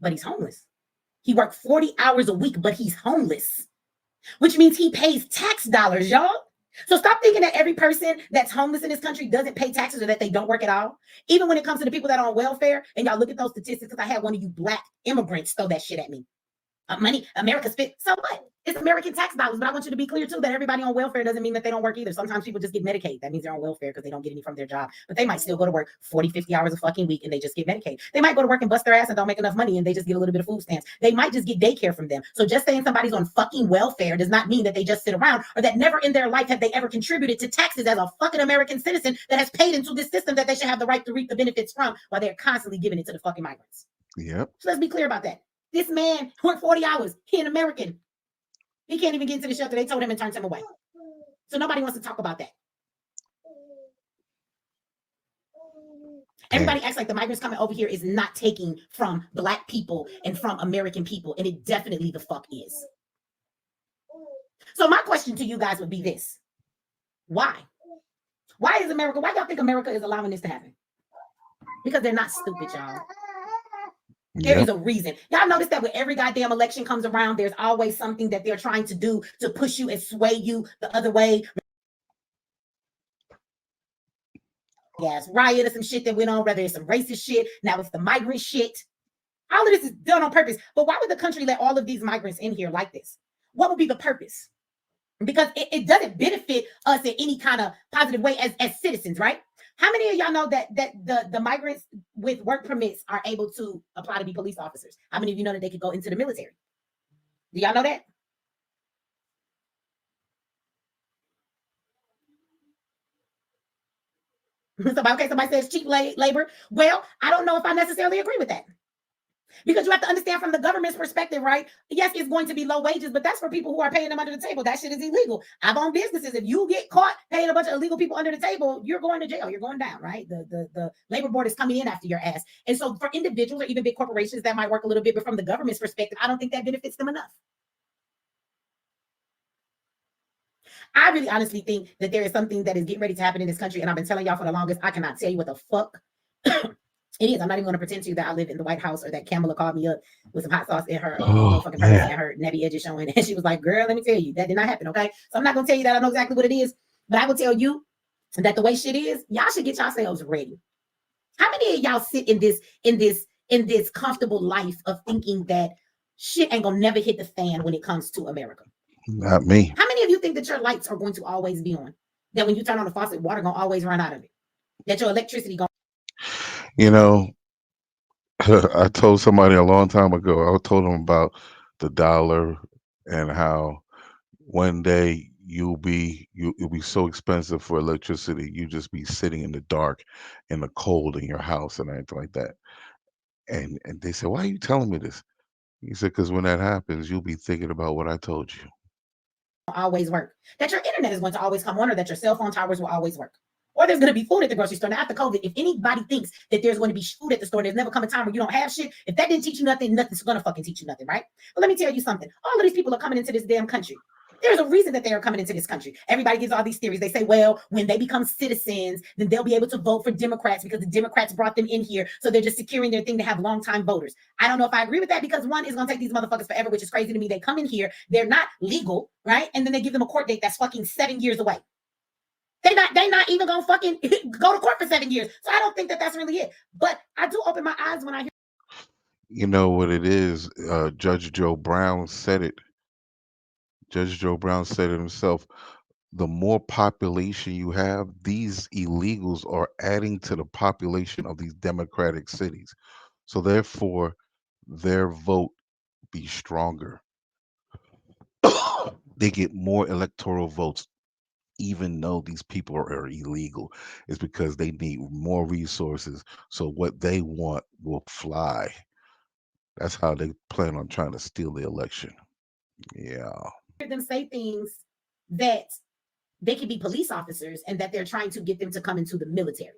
but he's homeless. He worked 40 hours a week, but he's homeless, which means he pays tax dollars, y'all. So stop thinking that every person that's homeless in this country doesn't pay taxes or that they don't work at all. Even when it comes to the people that are on welfare, and y'all look at those statistics, because I had one of you black immigrants throw that shit at me. Money, America spent, so what? It's American tax dollars, but I want you to be clear too that everybody on welfare doesn't mean that they don't work either. Sometimes people just get Medicaid. That means they're on welfare because they don't get any from their job, but they might still go to work 40, 50 hours a fucking week and they just get Medicaid. They might go to work and bust their ass and don't make enough money and they just get a little bit of food stamps. They might just get daycare from them. So just saying somebody's on fucking welfare does not mean that they just sit around, or that never in their life have they ever contributed to taxes as a fucking American citizen that has paid into this system that they should have the right to reap the benefits from, while they're constantly giving it to the fucking migrants. Yep. So let's be clear about that. This man worked 40 hours. He an American. He can't even get into the shelter. They told him and turned him away. So nobody wants to talk about that. Everybody acts like the migrants coming over here is not taking from black people and from American people, and it definitely the fuck is. So my question to you guys would be this. Why? Why is America, why y'all think America is allowing this to happen? Because they're not stupid, y'all. There is a reason. Y'all notice that when every goddamn election comes around, there's always something that they're trying to do to push you and sway you the other way. Gas riot or some shit that went on, whether it's some racist shit, now it's the migrant shit. All of this is done on purpose. But why would the country let all of these migrants in here like this? What would be the purpose? Because it doesn't benefit us in any kind of positive way as citizens, right? How many of y'all know that the migrants with work permits are able to apply to be police officers? How many of you know that they could go into the military? Do y'all know that? Somebody says cheap labor. Well, I don't know if I necessarily agree with that. Because you have to understand from the government's perspective, right? Yes, it's going to be low wages, but that's for people who are paying them under the table. That shit is illegal. I've owned businesses. If you get caught paying a bunch of illegal people under the table, you're going to jail. You're going down, right? The labor board is coming in after your ass. And so for individuals or even big corporations, that might work a little bit, but from the government's perspective, I don't think that benefits them enough. I really honestly think that there is something that is getting ready to happen in this country, and I've been telling y'all for the longest. I cannot tell you what the fuck it is. I'm not even going to pretend to you that I live in the White House or that Kamala called me up with some hot sauce in her motherfucking purse and her nappy edges showing. And she was like, girl, let me tell you, that did not happen, okay? So I'm not going to tell you that I know exactly what it is, but I will tell you that the way shit is, y'all should get yourselves ready. How many of y'all sit in this comfortable life of thinking that shit ain't going to never hit the fan when it comes to America? Not me. How many of you think that your lights are going to always be on? That when you turn on the faucet, water going to always run out of it? That your electricity going You know, I told somebody a long time ago, I told them about the dollar and how one day you'll be so expensive for electricity, you just be sitting in the dark in the cold in your house and anything like that. And they said, why are you telling me this? He said, because when that happens, you'll be thinking about what I told you. always work, that your internet is going to always come on, or that your cell phone towers will always work, or there's going to be food at the grocery store. Now, after COVID, if anybody thinks that there's going to be food at the store, there's never come a time where you don't have shit. If that didn't teach you nothing, nothing's going to fucking teach you nothing, right? But let me tell you something. All of these people are coming into this damn country. There's a reason that they are coming into this country. Everybody gives all these theories. They say, well, when they become citizens, then they'll be able to vote for Democrats because the Democrats brought them in here. So they're just securing their thing to have longtime voters. I don't know if I agree with that, because one, is going to take these motherfuckers forever, which is crazy to me. They come in here, they're not legal, right? And then they give them a court date that's fucking 7 years away. They're not even going to fucking go to court for 7 years. So I don't think that that's really it. But I do open my eyes when I hear. You know what it is? Judge Joe Brown said it. Judge Joe Brown said it himself. The more population you have, these illegals are adding to the population of these democratic cities. So therefore, their vote be stronger. They get more electoral votes, even though these people are illegal. It's because they need more resources. So what they want will fly. That's how they plan on trying to steal the election. Yeah. Them say things that they could be police officers and that they're trying to get them to come into the military.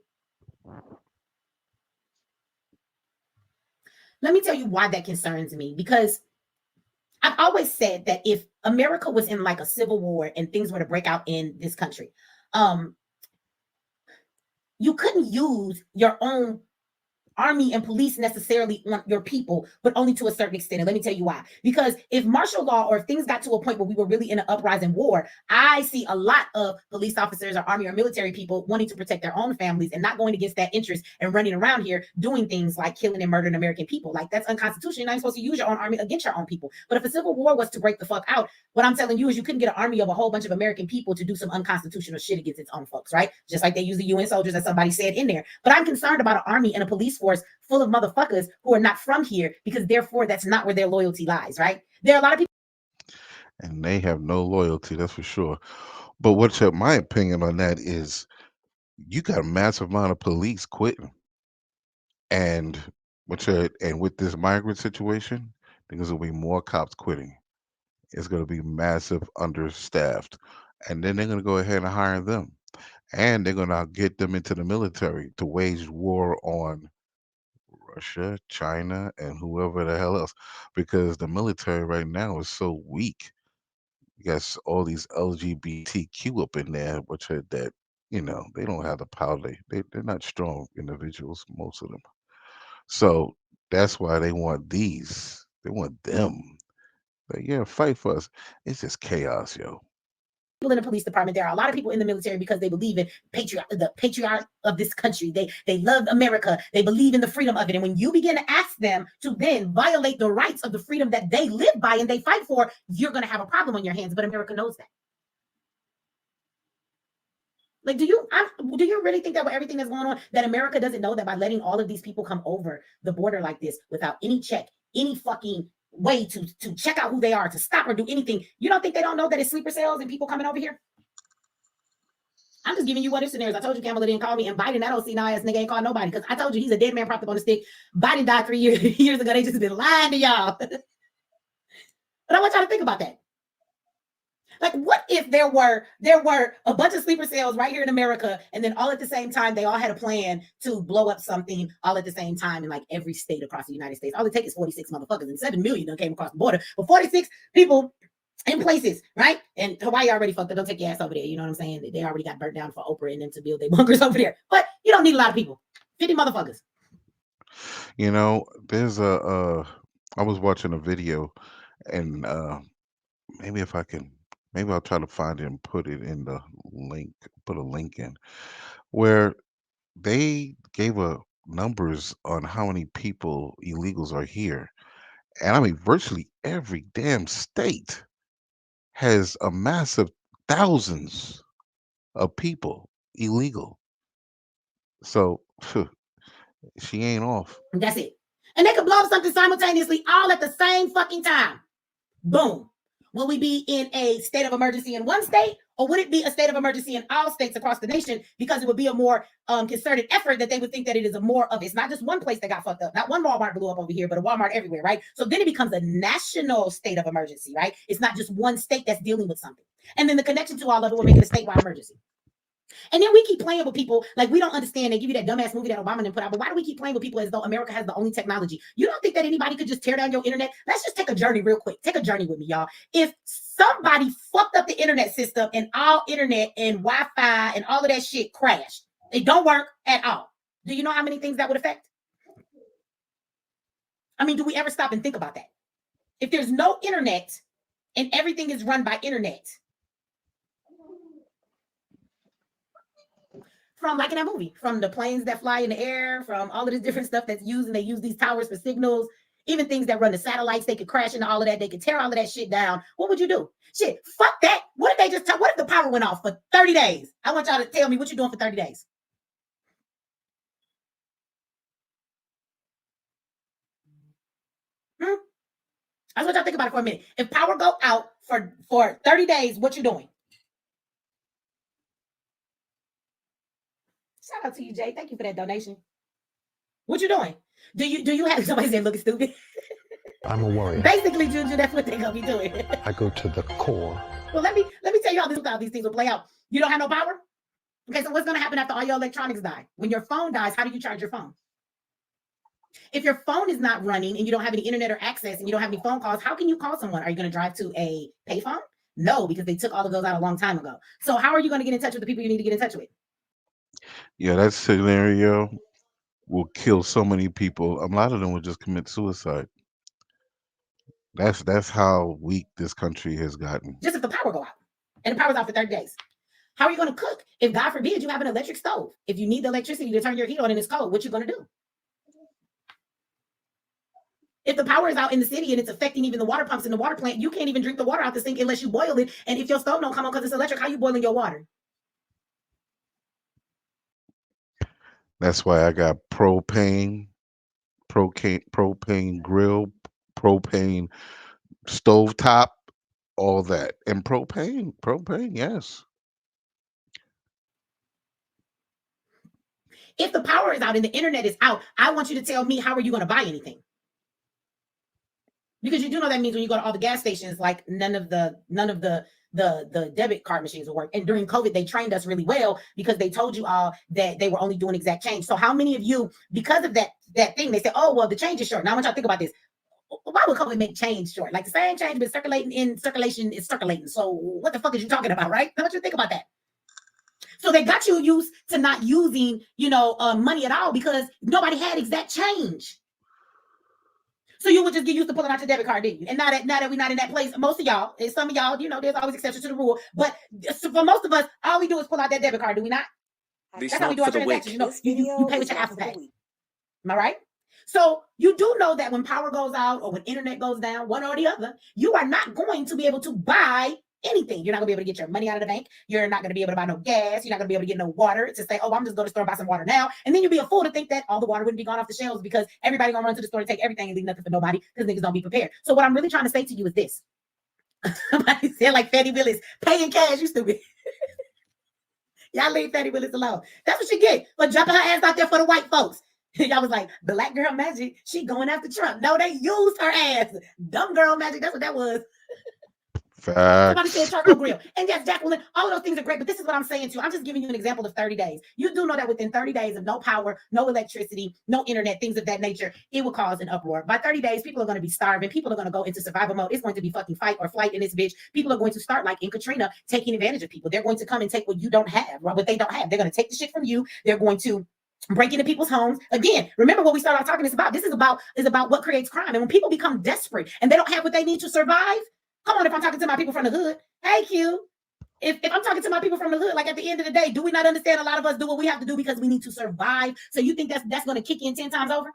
Let me tell you why that concerns me, because I've always said that if America was in like a civil war and things were to break out in this country, you couldn't use your own army and police necessarily on your people, but only to a certain extent. And let me tell you why. Because if martial law, or if things got to a point where we were really in an uprising war, I see a lot of police officers or army or military people wanting to protect their own families and not going against that interest and running around here doing things like killing and murdering American people. Like, that's unconstitutional. You're not supposed to use your own army against your own people. But if a civil war was to break the fuck out, what I'm telling you is you couldn't get an army of a whole bunch of American people to do some unconstitutional shit against its own folks, right? Just like they use the UN soldiers, as somebody said in there. But I'm concerned about an army and a police force full of motherfuckers who are not from here, because therefore that's not where their loyalty lies, right? There are a lot of people, And they have no loyalty, that's for sure. But my opinion on that is, you got a massive amount of police quitting. And and with this migrant situation, I think there's gonna be more cops quitting. It's gonna be massive understaffed. And then they're gonna go ahead and hire them. And they're gonna get them into the military to wage war on Russia, China, and whoever the hell else. Because the military right now is so weak. You got all these LGBTQ up in there, which are that, they don't have the power. They're not strong individuals, most of them. So that's why they want these. They want them. Like, yeah, fight for us. It's just chaos, yo. in the police department. There are a lot of people in the military because they believe in the patriarch of this country. They love America. They believe in the freedom of it. And when you begin to ask them to then violate the rights of the freedom that they live by and they fight for, you're going to have a problem on your hands. But America knows that. Like, do you really think that with everything that's going on, that America doesn't know that by letting all of these people come over the border like this without any check, any fucking way to check out who they are, to stop or do anything, you don't think they don't know that it's sleeper cells and people coming over here? I'm just giving you what if scenarios. I told you Kamala didn't call me, and Biden, that old senile ass nigga ain't called nobody because I told you he's a dead man propped up on the stick. Biden died 3 years ago. They just been lying to y'all. But I want y'all to think about that. Like, what if there were a bunch of sleeper cells right here in America, and then all at the same time, they all had a plan to blow up something all at the same time in like every state across the United States. All it takes is 46 motherfuckers, and 7 million done came across the border, but 46 people in places, right? And Hawaii already fucked up. Don't take your ass over there. You know what I'm saying? They already got burnt down for Oprah and them to build their bunkers over there. But you don't need a lot of people. 50 motherfuckers. You know, there's I was watching a video, and maybe if I can, maybe I'll try to find it and put it in the link, put a link in, where they gave a numbers on how many people illegals are here. And I mean, virtually every damn state has a massive thousands of people illegal. So she ain't off. That's it. And they could blow up something simultaneously all at the same fucking time. Boom. Will we be in a state of emergency in one state, or would it be a state of emergency in all states across the nation? Because it would be a more concerted effort that they would think that it is a more of, it's not just one place that got fucked up, not one Walmart blew up over here, but a Walmart everywhere, right? So then it becomes a national state of emergency, right? It's not just one state that's dealing with something. And then the connection to all of it will make it a statewide emergency. And then we keep playing with people like we don't understand. They give you that dumbass movie that Obama didn't put out. But why do we keep playing with people as though America has the only technology? You don't think that anybody could just tear down your internet? Let's just take a journey real quick. Take a journey with me, y'all. If somebody fucked up the internet system and all internet and Wi-Fi and all of that shit crashed, it don't work at all. Do you know how many things that would affect? I mean, do we ever stop and think about that? If there's no internet and everything is run by internet, from like in that movie, from the planes that fly in the air, from all of this different stuff that's used, and they use these towers for signals, even things that run the satellites, they could crash into all of that, they could tear all of that shit down. What would you do? Shit, fuck that. What if they just what if the power went off for 30 days? I want y'all to tell me what you're doing for 30 days. I just want y'all to think about it for a minute. If power go out for 30 days, what you doing? Shout out to you, Jay. Thank you for that donation. What you doing? Do you have somebody say looking stupid? I'm a warrior. Basically, Juju, that's what they're gonna be doing. I go to the core. Well, let me tell you how these things will play out. You don't have no power? Okay, so what's gonna happen after all your electronics die? When your phone dies, how do you charge your phone? If your phone is not running and you don't have any internet or access and you don't have any phone calls, how can you call someone? Are you gonna drive to a payphone? No, because they took all of those out a long time ago. So how are you gonna get in touch with the people you need to get in touch with? Yeah, that scenario will kill so many people. A lot of them will just commit suicide. That's how weak this country has gotten. Just if the power go out, and the power's out for 30 days. How are you going to cook? If God forbid you have an electric stove, if you need the electricity to turn your heat on and it's cold, what you going to do? If the power is out in the city and it's affecting even the water pumps in the water plant, you can't even drink the water out the sink unless you boil it. And if your stove don't come on because it's electric, how you boiling your water? That's why I got propane grill, propane stovetop, all that. And propane, yes. If the power is out and the internet is out, I want you to tell me, how are you going to buy anything? Because you do know that means when you go to all the gas stations, like none of the debit card machines will work. And during COVID, they trained us really well because they told you all that they were only doing exact change. So how many of you, because of that thing, they said, oh, well, the change is short. Now I want y'all to think about this. Why would COVID make change short? Like the same change been circulating in circulation is circulating. So what the fuck is you talking about, right? I want you to think about that. So they got you used to not using, money at all because nobody had exact change. So you would just get used to pulling out your debit card, didn't you? And now that we're not in that place, most of y'all, and some of y'all, there's always exceptions to the rule. But for most of us, all we do is pull out that debit card, do we not? That's how we do our transactions. You pay with your Apple Pay. Am I right? So you do know that when power goes out or when internet goes down, one or the other, you are not going to be able to buy anything. You're not gonna be able to get your money out of the bank. You're not gonna be able to buy no gas. You're not gonna be able to get no water to say, oh, I'm just going to the store and buy some water now. And then you'll be a fool to think that all the water wouldn't be gone off the shelves because everybody gonna run to the store and take everything and leave nothing for nobody because niggas don't be prepared. So what I'm really trying to say to you is this. Somebody said like Fannie Willis, pay in cash, you stupid. Y'all leave Fatty Willis alone. That's what she get for jumping her ass out there for the white folks. Y'all was like, Black Girl Magic, she going after Trump. No, they used her ass. Dumb Girl Magic, that's what that was. Somebody said charcoal grill. And yes, Jacqueline, all of those things are great, but this is what I'm saying too. I'm just giving you an example of 30 days. You do know that within 30 days of no power, no electricity, no internet, things of that nature, it will cause an uproar. By 30 days, people are going to be starving. People are going to go into survival mode. It's going to be fucking fight or flight in this bitch. People are going to start like in Katrina, taking advantage of people. They're going to come and take what you don't have, right? What they don't have. They're going to take the shit from you. They're going to break into people's homes. Again, remember what we started out talking this about. This is about what creates crime. And when people become desperate and they don't have what they need to survive, come on, if I'm talking to my people from the hood, hey Q, if I'm talking to my people from the hood, like at the end of the day, do we not understand a lot of us do what we have to do because we need to survive? So you think that's going to kick in 10 times over?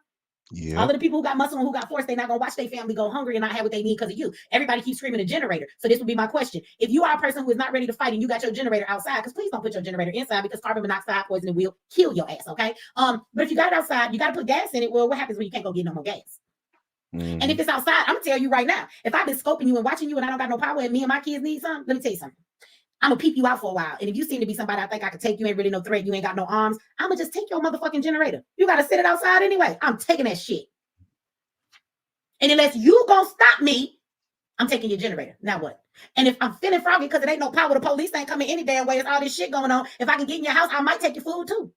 Yeah. All of the people who got muscle and who got force, they're not going to watch their family go hungry and not have what they need because of you. Everybody keeps screaming a generator. So this would be my question. If you are a person who is not ready to fight and you got your generator outside, because please don't put your generator inside because carbon monoxide poisoning will kill your ass, okay? But if you got it outside, you got to put gas in it. Well, what happens when you can't go get no more gas? And if it's outside, I'm gonna tell you right now, if I've been scoping you and watching you and I don't got no power and me and my kids need something, let me tell you something. I'm gonna peep you out for a while. And if you seem to be somebody I think I could take, you ain't really no threat, you ain't got no arms, I'm gonna just take your motherfucking generator. You gotta sit it outside anyway. I'm taking that shit. And unless you gonna stop me, I'm taking your generator. Now what? And if I'm feeling froggy because it ain't no power, the police ain't coming any damn way, it's all this shit going on. If I can get in your house, I might take your food too.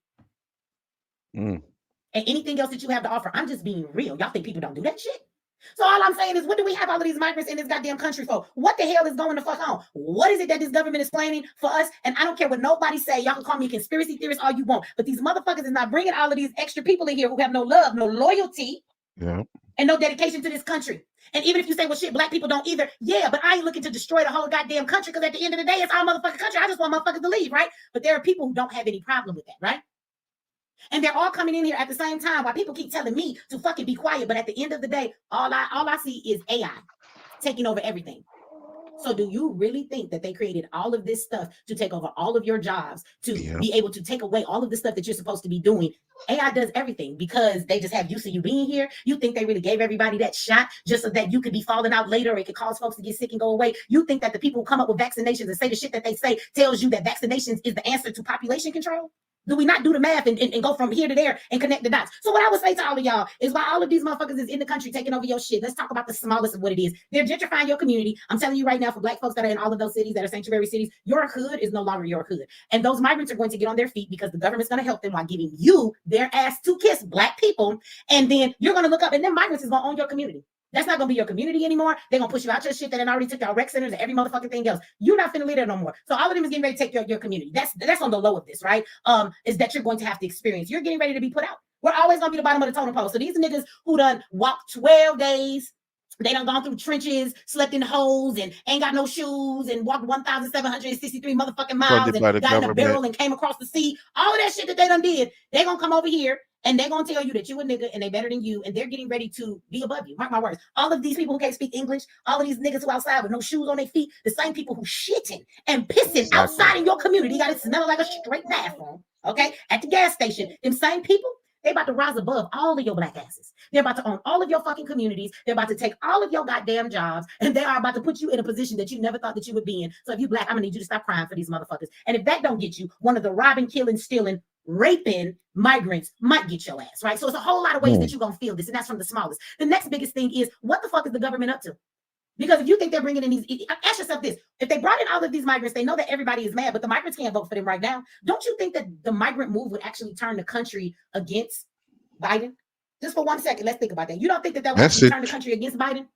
And anything else that you have to offer, I'm just being real. Y'all think people don't do that shit? So all I'm saying is, what do we have all of these migrants in this goddamn country for? What the hell is going the fuck on? What is it that this government is planning for us? And I don't care what nobody say. Y'all can call me a conspiracy theorist all you want. But these motherfuckers is not bringing all of these extra people in here who have no love, no loyalty, and no dedication to this country. And even if you say, well, shit, black people don't either. Yeah, but I ain't looking to destroy the whole goddamn country because at the end of the day, it's our motherfucking country. I just want motherfuckers to leave, right? But there are people who don't have any problem with that, right? And they're all coming in here at the same time while people keep telling me to fucking be quiet. But at the end of the day, all I see is AI taking over everything. So do you really think that they created all of this stuff to take over all of your jobs, to be able to take away all of the stuff that you're supposed to be doing? AI does everything because they just have use of you being here. You think they really gave everybody that shot just so that you could be falling out later or it could cause folks to get sick and go away? You think that the people who come up with vaccinations and say the shit that they say tells you that vaccinations is the answer to population control? Do we not do the math and go from here to there and connect the dots? So what I would say to all of y'all is, while all of these motherfuckers is in the country taking over your shit, let's talk about the smallest of what it is. They're gentrifying your community. I'm telling you right now, for black folks that are in all of those cities that are sanctuary cities, your hood is no longer your hood. And those migrants are going to get on their feet because the government's going to help them while giving you their ass to kiss, black people. And then you're going to look up and then migrants is going to own your community. That's not going to be your community anymore. They're going to push you out your shit that they already took your rec centers and every motherfucking thing else. You're not finna live there no more. So all of them is getting ready to take your community. That's on the low of this, right? Is that you're going to have to experience. You're getting ready to be put out. We're always going to be the bottom of the totem pole. So these niggas who done walked 12 days, they done gone through trenches, slept in holes, and ain't got no shoes, and walked 1,763 motherfucking miles, and got in a barrel and came across the sea. All of that shit that they done did, they gonna come over here and they gonna tell you that you a nigga and they better than you, and they're getting ready to be above you. Mark my words. All of these people who can't speak English, all of these niggas who outside with no shoes on their feet, the same people who shitting and pissing outside in your community, got it smelling like a straight bathroom, okay? At the gas station, them same people, they about to rise above all of your black asses. They're about to own all of your fucking communities. They're about to take all of your goddamn jobs, and they are about to put you in a position that you never thought that you would be in. So if you black, I'm gonna need you to stop crying for these motherfuckers. And if that don't get you, one of the robbing, killing, stealing, raping migrants might get your ass, right? So it's a whole lot of ways that you're gonna feel this, and that's from the smallest. The next biggest thing is, what the fuck is the government up to? Because if you think they're bringing in these, ask yourself this: if they brought in all of these migrants, they know that everybody is mad, but the migrants can't vote for them right now. Don't you think that the migrant move would actually turn the country against Biden? Just for 1 second, let's think about that. You don't think that would actually turn the country against Biden?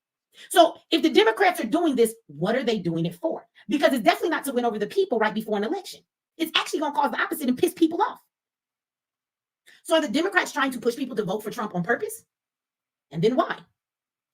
So if the Democrats are doing this, what are they doing it for? Because it's definitely not to win over the people right before an election. It's actually going to cause the opposite and piss people off. So are the Democrats trying to push people to vote for Trump on purpose? And then why?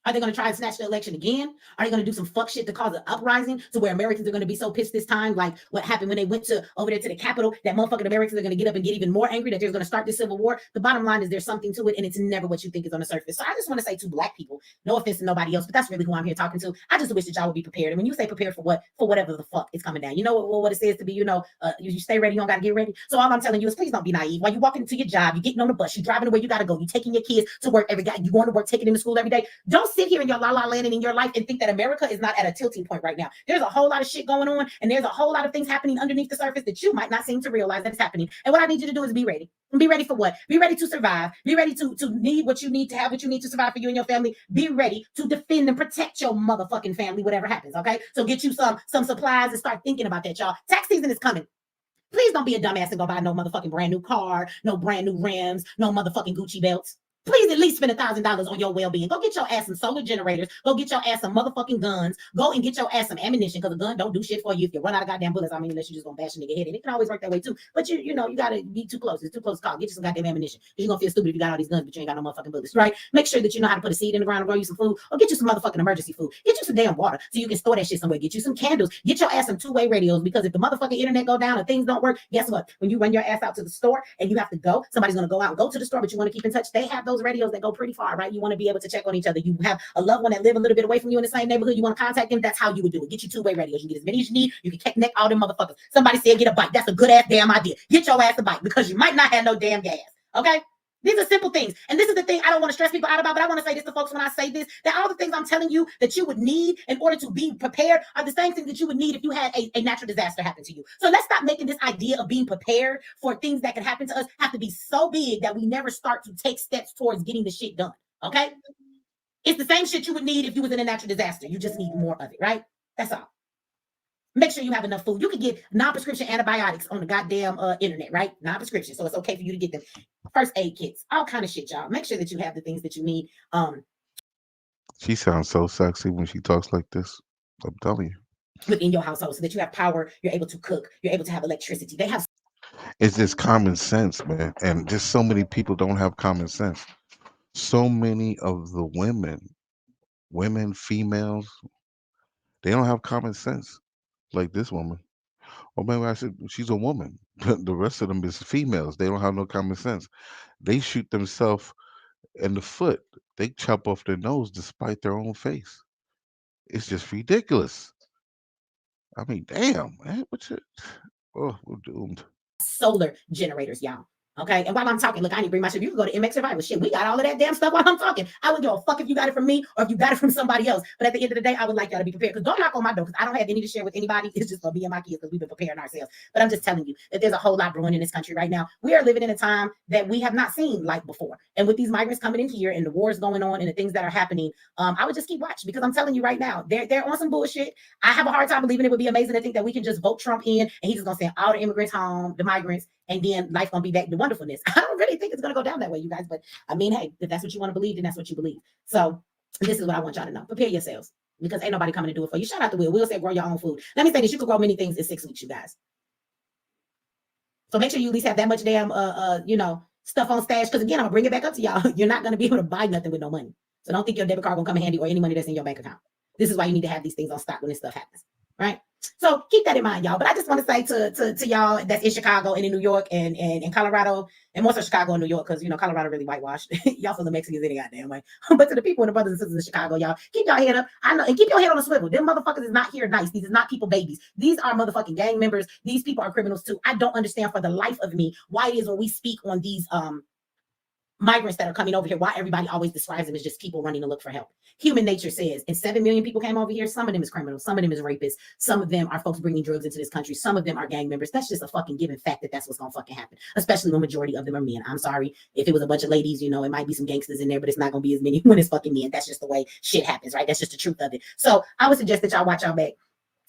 Are they going to try and snatch the election again? Are they going to do some fuck shit to cause an uprising to where Americans are going to be so pissed this time, like what happened when they went over there to the Capitol, that motherfucking Americans are going to get up and get even more angry that there's going to start this civil war? The bottom line is there's something to it, and it's never what you think is on the surface. So I just want to say to black people, no offense to nobody else, but that's really who I'm here talking to. I just wish that y'all would be prepared. And when you say prepared for what? For whatever the fuck is coming down. You know what it says to be, you stay ready, you don't got to get ready. So all I'm telling you is, please don't be naive. While you're walking into your job, you're getting on the bus, you're driving to where you got to go, you're taking your kids to work every day, you're going to work, taking them to school every day. Don't sit here in your la land and in your life and think that America is not at a tilting point right now. There's a whole lot of shit going on, and there's a whole lot of things happening underneath the surface that you might not seem to realize that is happening. And what I need you to do is be ready. And be ready for what? Be ready to survive. Be ready to need what you need to have, what you need to survive for you and your family. Be ready to defend and protect your motherfucking family, whatever happens, okay? So get you some supplies and start thinking about that, y'all. Tax season is coming. Please don't be a dumbass and go buy no motherfucking brand new car, no brand new rims, no motherfucking Gucci belts. Please at least spend $1,000 on your well-being. Go get your ass some solar generators. Go get your ass some motherfucking guns. Go and get your ass some ammunition, because a gun don't do shit for you if you run out of goddamn bullets. I mean, unless you just gonna bash a nigga head. And it can always work that way too. But you know, you gotta be too close. It's too close to call. Get you some goddamn ammunition. You're gonna feel stupid if you got all these guns, but you ain't got no motherfucking bullets, right? Make sure that you know how to put a seed in the ground and grow you some food, or get you some motherfucking emergency food. Get you some damn water so you can store that shit somewhere. Get you some candles. Get your ass some two-way radios, because if the motherfucking internet go down and things don't work, guess what? When you run your ass out to the store and you have to go, somebody's gonna go out and go to the store, but you want to keep in touch. They have those radios that go pretty far, right? You want to be able to check on each other. You have a loved one that live a little bit away from you in the same neighborhood. You want to contact them. That's how you would do it. Get you two-way radios. You get as many as you need. You can connect all them motherfuckers. Somebody said get a bike. That's a good ass damn idea. Get your ass a bike, because you might not have no damn gas. Okay? These are simple things. And this is the thing I don't want to stress people out about, but I want to say this to folks when I say this, that all the things I'm telling you that you would need in order to be prepared are the same things that you would need if you had a natural disaster happen to you. So let's stop making this idea of being prepared for things that can happen to us have to be so big that we never start to take steps towards getting the shit done. Okay? It's the same shit you would need if you was in a natural disaster. You just need more of it, right? That's all. Make sure you have enough food. You can get non-prescription antibiotics on the goddamn internet, right? Non-prescription. So it's okay for you to get them. First aid kits, all kind of shit, y'all. Make sure that you have the things that you need. She sounds so sexy when she talks like this. I'm telling you. Within your household, so that you have power, you're able to cook, you're able to have electricity. They have. It's just common sense, man. And just so many people don't have common sense. So many of the women, females, they don't have common sense like this woman. Or maybe I said she's a woman. The rest of them is females. They don't have no common sense. They shoot themselves in the foot. They chop off their nose despite their own face. It's just ridiculous. I mean, damn, man. Oh, we're doomed. Solar generators, y'all. Okay. And while I'm talking, look, I need to bring my shit. You can go to MX Survival. Shit, we got all of that damn stuff while I'm talking. I wouldn't give a fuck if you got it from me or if you got it from somebody else. But at the end of the day, I would like y'all to be prepared. Because don't knock on my door, because I don't have any to share with anybody. It's just for me and my kids, because we've been preparing ourselves. But I'm just telling you that there's a whole lot brewing in this country right now. We are living in a time that we have not seen like before. And with these migrants coming in here and the wars going on and the things that are happening, I would just keep watching, because I'm telling you right now, they're on some bullshit. I have a hard time believing it would be amazing to think that we can just vote Trump in and he's just going to send all the immigrants home, the migrants, and then life gonna be back to wonderfulness. I don't really think it's gonna go down that way, you guys. But I mean, hey, if that's what you want to believe, then that's what you believe. So this is what I want y'all to know. Prepare yourselves, because ain't nobody coming to do it for you. Shout out to Will. Will said grow your own food. Let me say this: you can grow many things in 6 weeks, you guys. So make sure you at least have that much damn stuff on stash. Because again, I'm gonna bring it back up to y'all. You're not gonna be able to buy nothing with no money. So don't think your debit card gonna come in handy, or any money that's in your bank account. This is why you need to have these things on stock when this stuff happens, right? So keep that in mind, y'all. But I just want to say to y'all that's in Chicago and in New York and in Colorado, and more so Chicago and New York, because Colorado really whitewashed. Y'all for the Mexicans any goddamn way. But to the people and the brothers and sisters in Chicago, y'all, keep your head up. I know, and keep your head on a swivel. Them motherfuckers is not here nice. These is not people babies. These are motherfucking gang members. These people are criminals too. I don't understand for the life of me why it is when we speak on these migrants that are coming over here, why everybody always describes them as just people running to look for help. Human nature says, and 7 million people came over here, some of them is criminals, some of them is rapists, some of them are folks bringing drugs into this country, some of them are gang members. That's just a fucking given fact that that's what's gonna fucking happen, especially when majority of them are men. I'm sorry if it was a bunch of ladies, it might be some gangsters in there, but it's not gonna be as many when it's fucking men. That's just the way shit happens, right? That's just the truth of it. So I would suggest that y'all watch y'all back,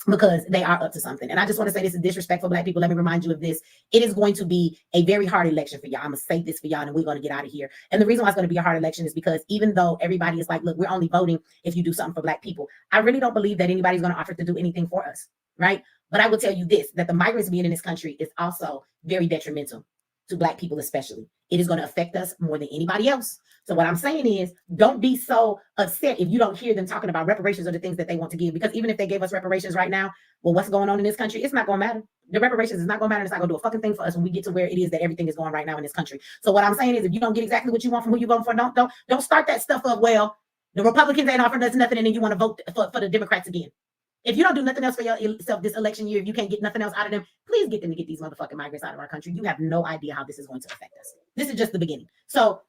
because they are up to something. And I just want to say this is disrespectful, Black people. Let me remind you of this. It is going to be a very hard election for y'all. I'm going to say this for y'all, and we're going to get out of here. And the reason why it's going to be a hard election is because even though everybody is like, look, we're only voting if you do something for Black people, I really don't believe that anybody's going to offer to do anything for us, right? But I will tell you this, that the migrants being in this country is also very detrimental to Black people especially. It is going to affect us more than anybody else. So what I'm saying is, don't be so upset if you don't hear them talking about reparations or the things that they want to give. Because even if they gave us reparations right now, well, what's going on in this country, it's not going to matter. The reparations is not going to matter. It's not going to do a fucking thing for us when we get to where it is that everything is going right now in this country. So what I'm saying is, if you don't get exactly what you want from who you vote for, don't start that stuff up. Well, the Republicans ain't offering us nothing, and then you want to vote for the Democrats again. If you don't do nothing else for yourself this election year, if you can't get nothing else out of them, please get them to get these motherfucking migrants out of our country. You have no idea how this is going to affect us. This is just the beginning. So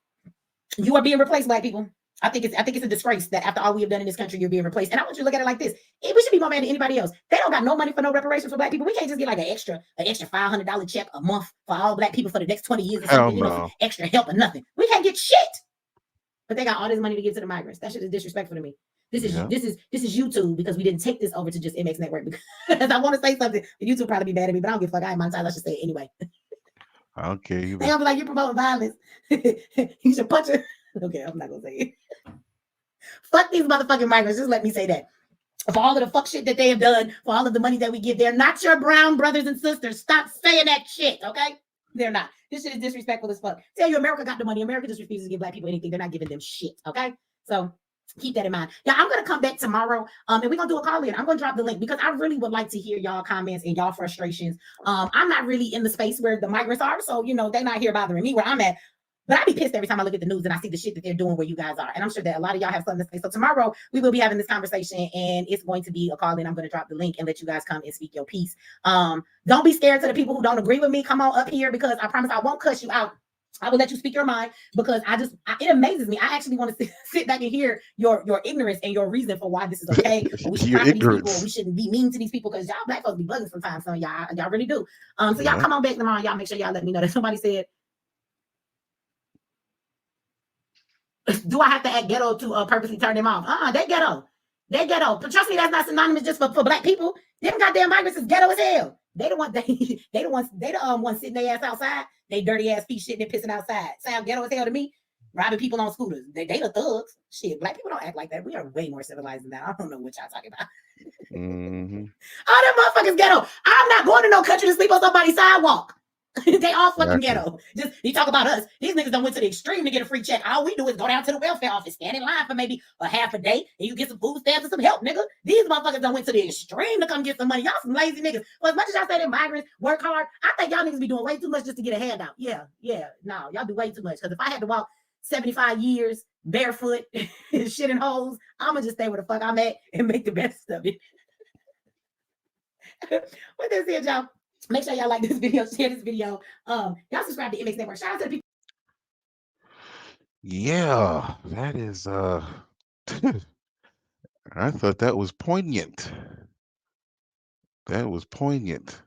you are being replaced, Black people. I think it's a disgrace that after all we have done in this country, you're being replaced. And I want you to look at it like this. We should be more mad than anybody else. They don't got no money for no reparations for black people. We can't just get like an extra $500 check a month for all black people for the next 20 years or something, no. for extra help or nothing. We can't get shit. But they got all this money to give to the migrants. That shit is disrespectful to me. This is YouTube, because we didn't take this over to just MX Network, because I want to say something. YouTube probably be mad at me, but I don't give a fuck. I ain't monetized. I should say it anyway. I don't care either. They'll be like, you're promoting violence. You should punch her. Okay, I'm not gonna say it. Fuck these motherfucking migrants. Just let me say that. For all of the fuck shit that they have done, for all of the money that we give, they're not your brown brothers and sisters. Stop saying that shit, okay? They're not. This shit is disrespectful as fuck. Tell you, America got the money. America just refuses to give black people anything. They're not giving them shit, okay? So keep that in mind. Yeah, I'm gonna come back tomorrow, and we're gonna do a call in. I'm gonna drop the link because I really would like to hear y'all comments and y'all frustrations. I'm not really in the space where the migrants are, so they're not here bothering me where I'm at. But I be pissed every time I look at the news and I see the shit that they're doing where you guys are. And I'm sure that a lot of y'all have something to say. So tomorrow we will be having this conversation, and it's going to be a call in. I'm going to drop the link and let you guys come and speak your piece. Don't be scared to the people who don't agree with me. Come on up here, because I promise I won't cuss you out. I will let you speak your mind, because it amazes me. I actually want to sit back and hear your ignorance and your reason for why this is okay. We should talk to these people. We shouldn't be mean to these people, because y'all black folks be bugging sometimes. So y'all really do. So y'all come on back tomorrow. Y'all make sure y'all let me know that somebody said, do I have to act ghetto to purposely turn them off? They ghetto. They ghetto. But trust me, that's not synonymous just for black people. Them goddamn migrants is ghetto as hell. They the ones sitting their ass outside. They dirty ass feet shitting and pissing outside. Sound ghetto as hell to me. Robbing people on scooters. They the thugs. Shit, black people don't act like that. We are way more civilized than that. I don't know what y'all talking about. All them motherfuckers ghetto. I'm not going to no country to sleep on somebody's sidewalk. They all fucking ghetto. Just you talk about us. These niggas done went to the extreme to get a free check. All we do is go down to the welfare office, stand in line for maybe a half a day, and you get some food stamps and some help, nigga. These motherfuckers done went to the extreme to come get some money. Y'all some lazy niggas. Well, as much as y'all say that migrants work hard, I think y'all niggas be doing way too much just to get a handout. Yeah. No, y'all do way too much. Because if I had to walk 75 years barefoot and shit in holes, I'ma just stay where the fuck I'm at and make the best of it. With this here, y'all. Make sure y'all like this video, share this video. Y'all subscribe to MX Network. Shout out to the people. Yeah, that is I thought that was poignant. That was poignant.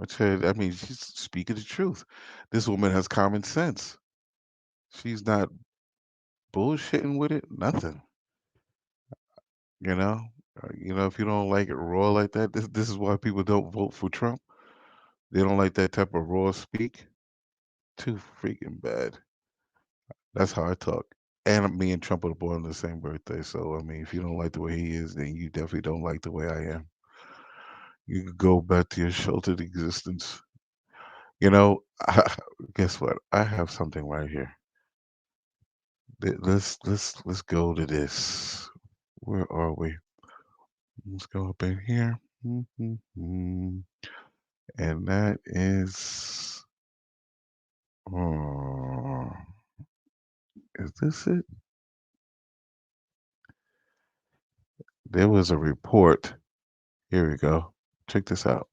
She's speaking the truth. This woman has common sense. She's not bullshitting with it. Nothing. If you don't like it raw like that, this is why people don't vote for Trump. They don't like that type of raw speak. Too freaking bad. That's how I talk. And me and Trump are born on the same birthday. So, if you don't like the way he is, then you definitely don't like the way I am. You can go back to your sheltered existence. Guess what? I have something right here. Let's go to this. Where are we? Let's go up in here. And that is this it? There was a report. Here we go. Check this out.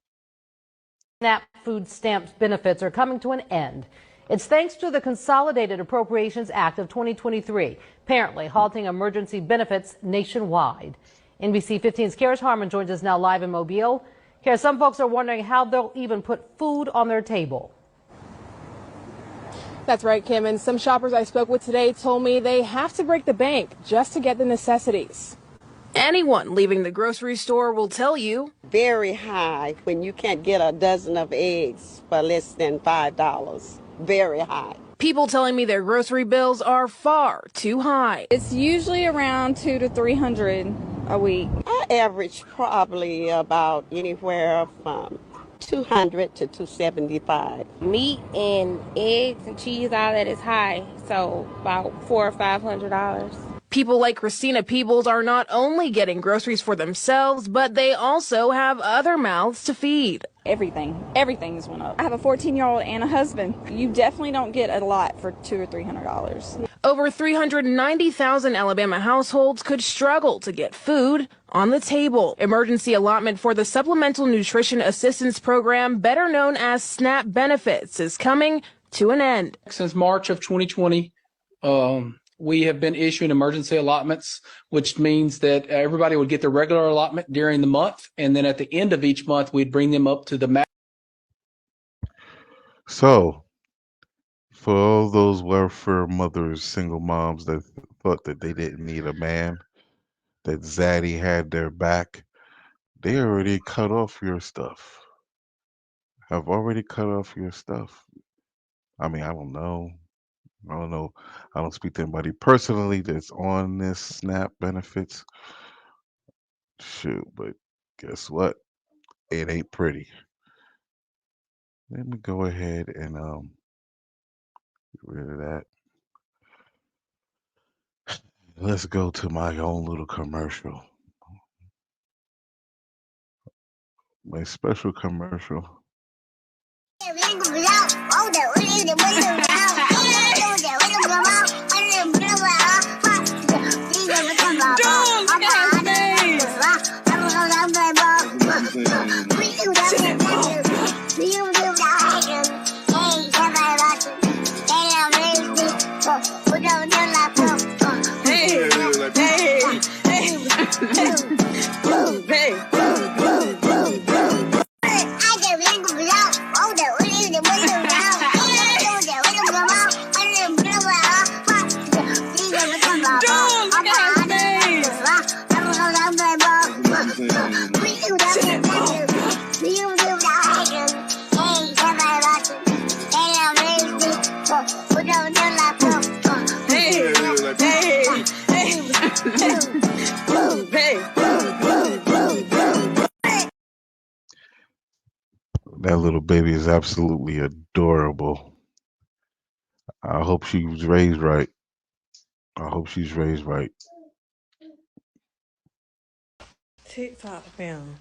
SNAP food stamps benefits are coming to an end. It's thanks to the Consolidated Appropriations Act of 2023, apparently halting emergency benefits nationwide. NBC 15's Karis Harmon joins us now live in Mobile. Here, some folks are wondering how they'll even put food on their table. That's right, Kim, and some shoppers I spoke with today told me they have to break the bank just to get the necessities. Anyone leaving the grocery store will tell you. Very high when you can't get a dozen of eggs for less than $5. Very high. People telling me their grocery bills are far too high. It's usually around $200 to $300 a week. I average probably about anywhere from $200 to $275. Meat and eggs and cheese, all that is high, so about $400 or $500. People like Christina Peebles are not only getting groceries for themselves, but they also have other mouths to feed. Everything has went up. I have a 14-year-old and a husband. You definitely don't get a lot for $200 or $300. Over 390,000 Alabama households could struggle to get food on the table. Emergency allotment for the Supplemental Nutrition Assistance Program, better known as SNAP benefits, is coming to an end. Since March of 2020, we have been issuing emergency allotments, which means that everybody would get their regular allotment during the month, and then at the end of each month, we'd bring them up to the max. So, for all those welfare mothers, single moms that thought that they didn't need a man, that Zaddy had their back, they already cut off your stuff. Have already cut off your stuff. I mean, I don't know. I don't know. I don't speak to anybody personally that's on this SNAP benefits. Shoot, but guess what? It ain't pretty. Let me go ahead and get rid of that. Let's go to my own little commercial. My special commercial. That little baby is absolutely adorable. I hope she was raised right. I hope she's raised right. TikTok fam,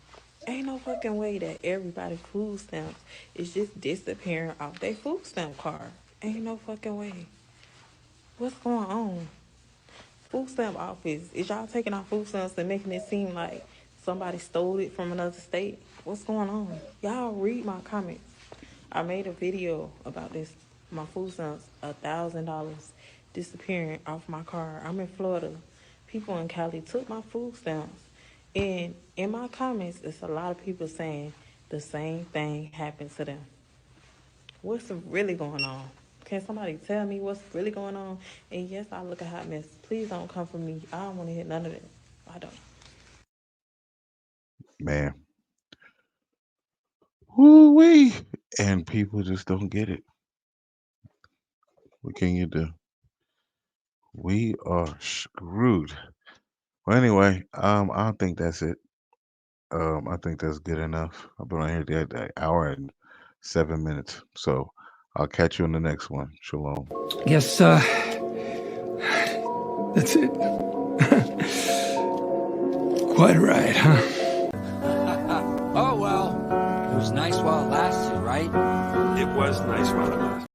ain't no fucking way that everybody's food stamps is just disappearing off their food stamp card. Ain't no fucking way. What's going on? Food stamp office, is y'all taking our food stamps and making it seem like somebody stole it from another state? What's going on? Y'all read my comments. I made a video about this. My food stamps, $1,000 disappearing off my card. I'm in Florida. People in Cali took my food stamps. And in my comments, it's a lot of people saying the same thing happened to them. What's really going on? Can somebody tell me what's really going on? And yes, I look a hot mess. Please don't come for me. I don't want to hear none of that. I don't. Man. Woo-wee. And people just don't get it. What can you do? We are screwed. Well, anyway, I don't think that's it. I think that's good enough. I've been on here that hour and 7 minutes. So I'll catch you on the next one. Shalom. Guess that's it. Quite right, huh? Oh, well, it was nice while it lasted, right? It was nice while it lasted.